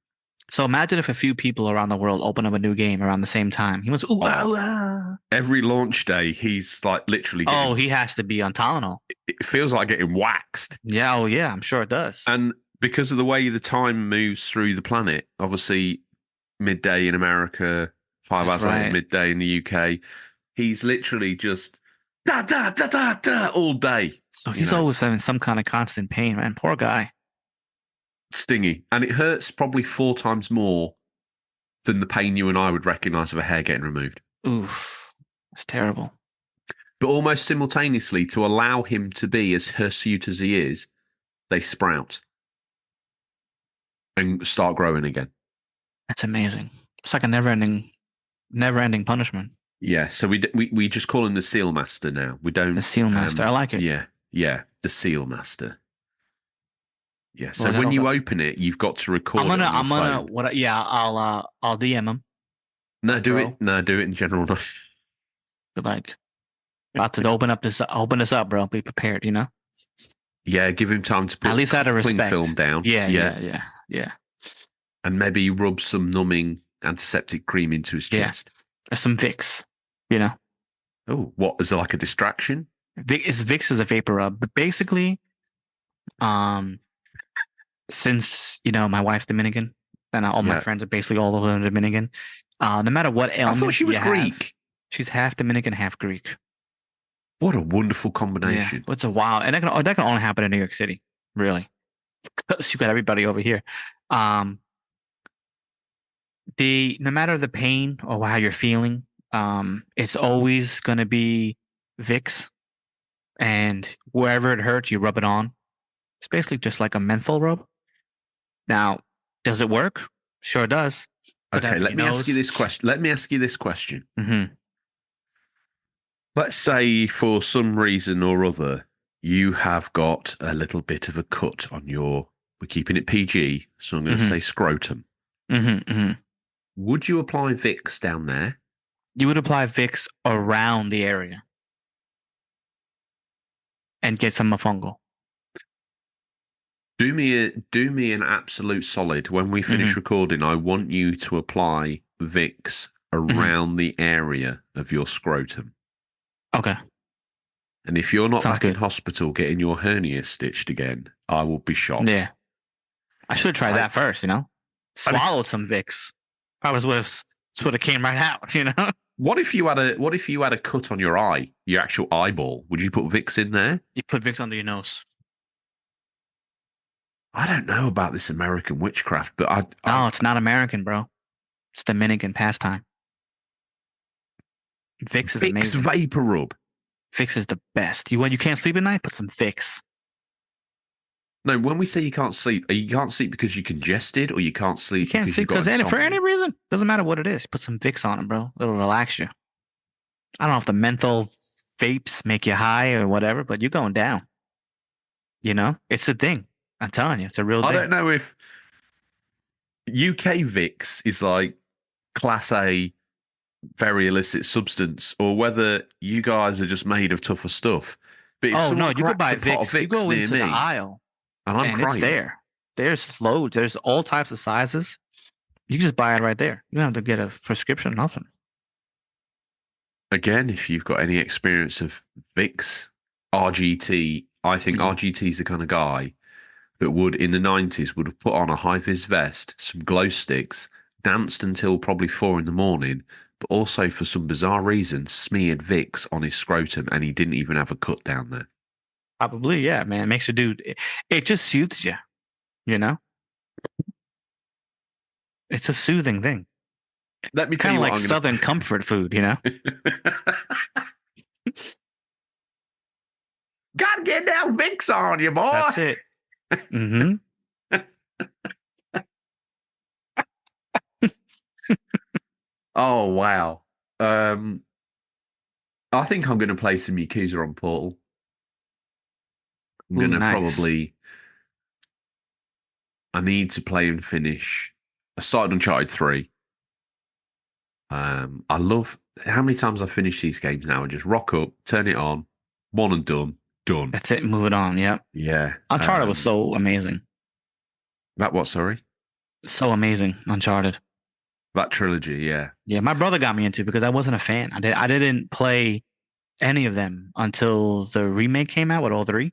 So imagine if a few people around the world open up a new game around the same time. He was, ooh, Every launch day, he's like literally getting, he has to be on Tylenol. it feels like getting waxed. Yeah, I'm sure it does. And because of the way the time moves through the planet, obviously midday in America, 5 hours later, midday in the UK, he's literally just da da da da da all day. So he's always having some kind of constant pain, man. Poor guy. Stingy. And it hurts probably 4 times more than the pain you and I would recognize of a hair getting removed. Oof. It's terrible. But almost simultaneously, to allow him to be as hirsute as he is, they sprout and start growing again. That's amazing. It's like a never-ending punishment. Yeah, so we just call him the Seal Master now. We don't the Seal Master. I like it. Yeah, the Seal Master. Yeah. So when you open it, you've got to record. I'll DM him. No, do it. No, do it in general. But like, about to open this up, bro. Be prepared. You know. Yeah, give him time to put at least out of respect. Film down. Yeah. And maybe rub some numbing antiseptic cream into his chest. Or some Vicks. You know. Oh, what is it, like a distraction? Vicks is a vapor rub, but basically, since my wife's Dominican, and all my friends are basically all over Dominican. No matter what ailment, I thought she was Greek. She's half Dominican, half Greek. What a wonderful combination! Yeah, it's a wild, and that can only happen in New York City, really, because you got everybody over here. No matter the pain or how you're feeling, it's always gonna be Vicks, and wherever it hurts, you rub it on. It's basically just like a menthol rub. Now, does it work? Sure does. Okay, let me ask you this question. Mm-hmm. Let's say for some reason or other, you have got a little bit of a cut on we're keeping it PG, so I'm going to say scrotum. Mm-hmm. Would you apply Vicks down there? You would apply Vicks around the area and get some fungal. Do me an absolute solid. When we finish recording, I want you to apply Vicks around the area of your scrotum. Okay. And if you're not back in hospital getting your hernia stitched again, I will be shocked. Yeah. I should try that first, Swallowed some Vicks. Probably would have came right out, What if you had a cut on your eye, your actual eyeball? Would you put Vicks in there? You put Vicks under your nose. I don't know about this American witchcraft, but No, it's not American, bro. It's Dominican pastime. Vicks is amazing. Vicks vapor rub. Vicks is the best. When you can't sleep at night, put some Vicks. No, when we say you can't sleep because you're congested, or you can't sleep you can't sleep because for any reason. Doesn't matter what it is. Put some Vicks on it, bro. It'll relax you. I don't know if the menthol vapes make you high or whatever, but you're going down. It's a thing. I'm telling you, it's a real thing. I don't know if UK Vicks is like class A, very illicit substance, or whether you guys are just made of tougher stuff. But you could buy Vicks. You go into the aisle, and it's there. There's loads. There's all types of sizes. You can just buy it right there. You don't have to get a prescription, nothing. Again, if you've got any experience of Vicks, RGT, I think RGT's the kind of guy that would, in the 90s, would have put on a high-vis vest, some glow sticks, danced until probably 4 a.m, but also, for some bizarre reason, smeared Vicks on his scrotum, and he didn't even have a cut down there. Probably, yeah, man. It makes you it just soothes you, It's a soothing thing. Let me tell you kind of like Southern comfort food, Gotta get that Vicks on you, boy. That's it. Mm-hmm. Oh wow. I think I'm going to play some Yakuza on Portal. I'm going to probably. I need to play and finish. I started Uncharted 3. I love how many times I've finished these games now and just rock up, turn it on, one and done. That's it. Move it on. Yep. Yeah. Uncharted was so amazing. That what? Sorry. So amazing. Uncharted. That trilogy. Yeah. Yeah, my brother got me into it because I wasn't a fan. I didn't play any of them until the remake came out with all three.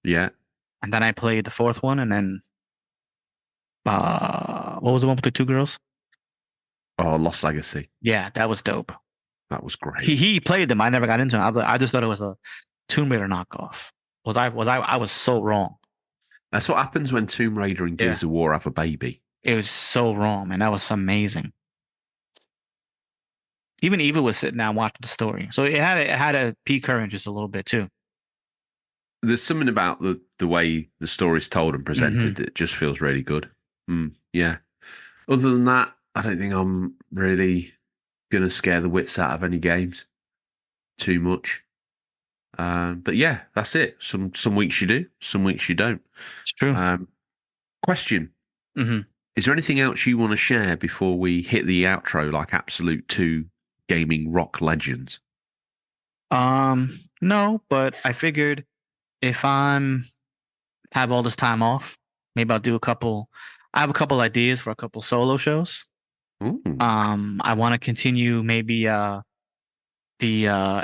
Yeah. And then I played the fourth one, and then what was the one with the two girls? Oh, Lost Legacy. Yeah, that was dope. That was great. He played them. I never got into them. I just thought it was a Tomb Raider knockoff. I was so wrong. That's what happens when Tomb Raider and Gears of War have a baby. It was so wrong, man. That was amazing. Even Eva was sitting down watching the story, so it had to pique her interest a little bit too. There's something about the way the story's told and presented that just feels really good. Yeah. Other than that, I don't think I'm really gonna scare the wits out of any games too much. But yeah, that's it. Some weeks you do, some weeks you don't. It's true. Question. Is there anything else you want to share before we hit the outro like absolute two gaming rock legends? No, but I figured if I'm have all this time off, maybe I'll do I have a couple ideas for a couple solo shows. Ooh. I want to continue maybe the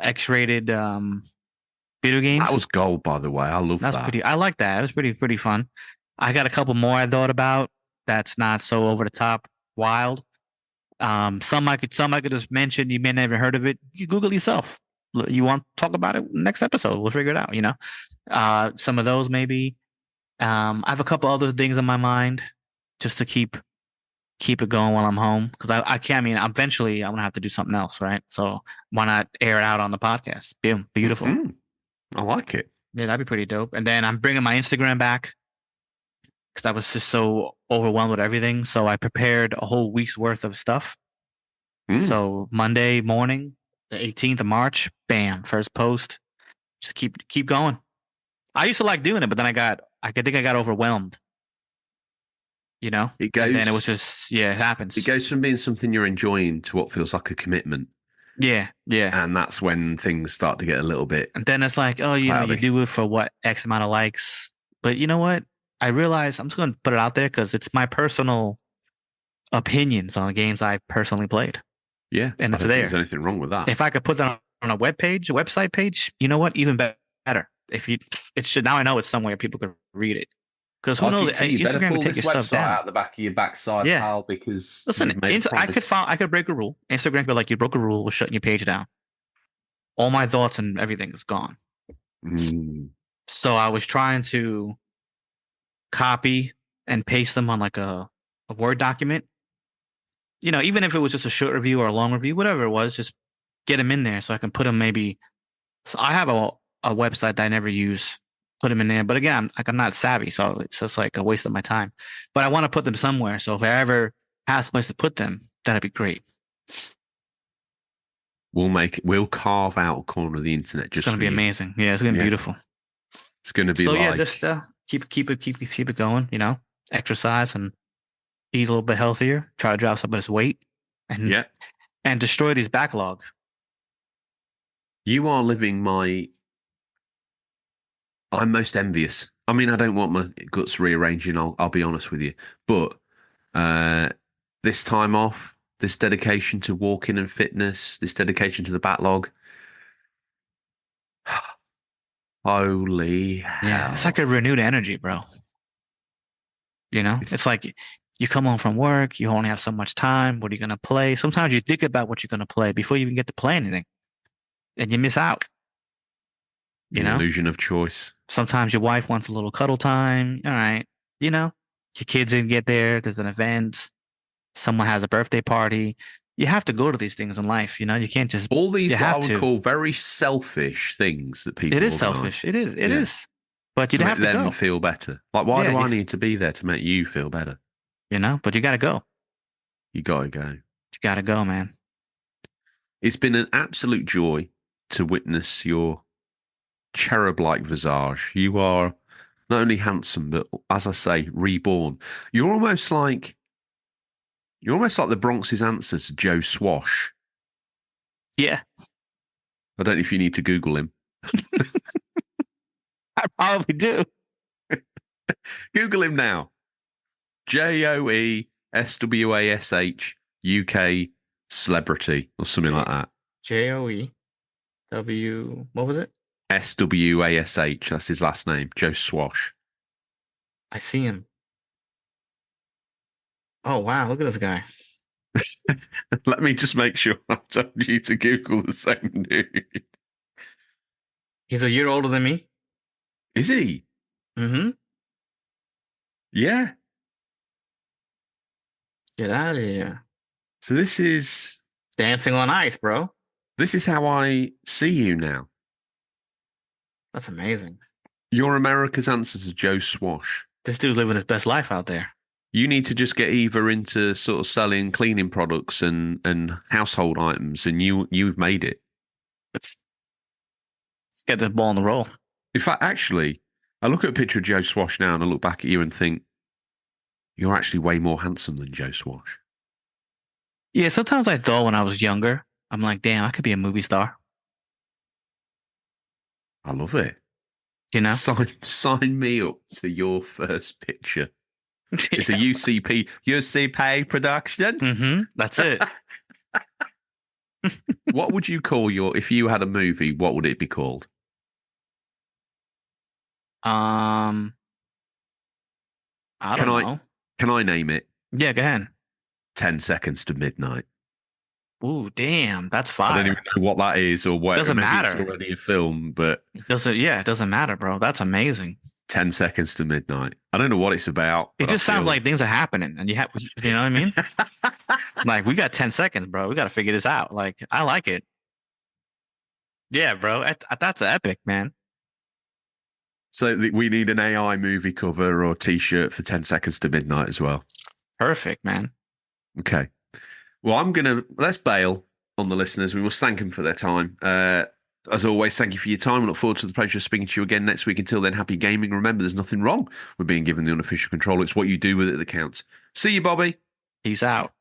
X-rated video games. That was gold, by the way. I love that. I like that. It was pretty fun. I got a couple more I thought about that's not so over the top wild. Some I could just mention. You may never heard of it. You Google yourself. You want to talk about it next episode? We'll figure it out. You know, some of those maybe. I have a couple other things in my mind just to keep it going while I'm home because I can't. I mean, eventually I'm gonna have to do something else, right? So why not air it out on the podcast? Boom, beautiful. I like it. Yeah, that'd be pretty dope. And then I'm bringing my Instagram back because I was just so overwhelmed with everything. So I prepared a whole week's worth of stuff. So Monday morning, the 18th of March, bam, first post. Just keep going. I used to like doing it, but then I think I got overwhelmed. You know, it goes. And then it was just it happens. It goes from being something you're enjoying to what feels like a commitment. Yeah. And that's when things start to get a little bit. And then it's like, oh, you know, you do it for what X amount of likes. But you know what? I realize I'm just going to put it out there because it's my personal opinions on games I personally played. Yeah, and it's I don't think there. There's anything wrong with that. If I could put that on a website page, you know what? Even better. It should. Now I know it's somewhere people could read it. Because who knows? Instagram can take your stuff down out the back of your backside, pal. Because listen, I could break a rule. Instagram could be like, you broke a rule, we're shutting your page down. All my thoughts and everything is gone. So I was trying to copy and paste them on like a Word document. You know, even if it was just a short review or a long review, whatever it was, just get them in there so I can put them maybe. So I have a website that I never use. Put them in there, but again, I'm not savvy, so it's just like a waste of my time. But I want to put them somewhere, so if I ever have a place to put them, that'd be great. We'll carve out a corner of the internet. It's going to be amazing. Yeah, it's going to be beautiful. It's going to be like just keep it going. You know, exercise and eat a little bit healthier. Try to drop some of this weight, and destroy these backlog. You are living I'm most envious. I mean, I don't want my guts rearranging. I'll be honest with you, but this time off, this dedication to walking and fitness, this dedication to the backlog. Holy hell. Yeah, it's like a renewed energy, bro. You know, it's like you come home from work, you only have so much time. What are you going to play? Sometimes you think about what you're going to play before you even get to play anything, and you miss out. You know, illusion of choice. Sometimes your wife wants a little cuddle time. All right. You know, your kids didn't get there. There's an event. Someone has a birthday party. You have to go to these things in life. You know, you can't just. All these what I would call very selfish things that people. It is selfish. It is. It is. But you'd have to them go. Feel better. Like, why do I need to be there to make you feel better? You know, but you got to go. You got to go. You got to go, man. It's been an absolute joy to witness your cherub-like visage. You are not only handsome, but as I say, reborn. You're almost like the Bronx's answer to Joe Swash. Yeah, I don't know if you need to Google him. I probably do. Google him now. JoeSwash UK celebrity or something like that. JoeW. What was it? SWASH. That's his last name. Joe Swash. I see him. Oh wow! Look at this guy. Let me just make sure I told you to Google the same dude. He's a year older than me. Is he? Mm-hmm. Yeah. Get out of here. So this is Dancing on Ice, bro. how I see you now. That's amazing. You're America's answer to Joe Swash. This dude's living his best life out there. You need to just get either into sort of selling cleaning products and household items, and you've made it. Let's get this ball on the roll. In fact, actually, I look at a picture of Joe Swash now and I look back at you and think, you're actually way more handsome than Joe Swash. Yeah, sometimes I thought when I was younger, I'm like, damn, I could be a movie star. I love it. You know? Sign me up to your first picture. It's a UCP production. Mm-hmm. That's it. What would you call if you had a movie, what would it be called? I don't know. Can I name it? Yeah, go ahead. 10 Seconds to Midnight. Ooh, damn, that's fire. I don't even know what that is or what. Doesn't matter. It's already a film, but it doesn't matter, bro. That's amazing. 10 Seconds to Midnight. I don't know what it's about. It just sounds like things are happening, and you know what I mean? Like, we got 10 seconds, bro. We got to figure this out. Like, I like it. Yeah, bro. That's epic, man. So we need an AI movie cover or T-shirt for 10 Seconds to Midnight as well. Perfect, man. Okay. Well, let's bail on the listeners. We must thank them for their time. As always, thank you for your time. I look forward to the pleasure of speaking to you again next week. Until then, happy gaming. Remember, there's nothing wrong with being given the unofficial controller. It's what you do with it that counts. See you, Bobby. Peace out.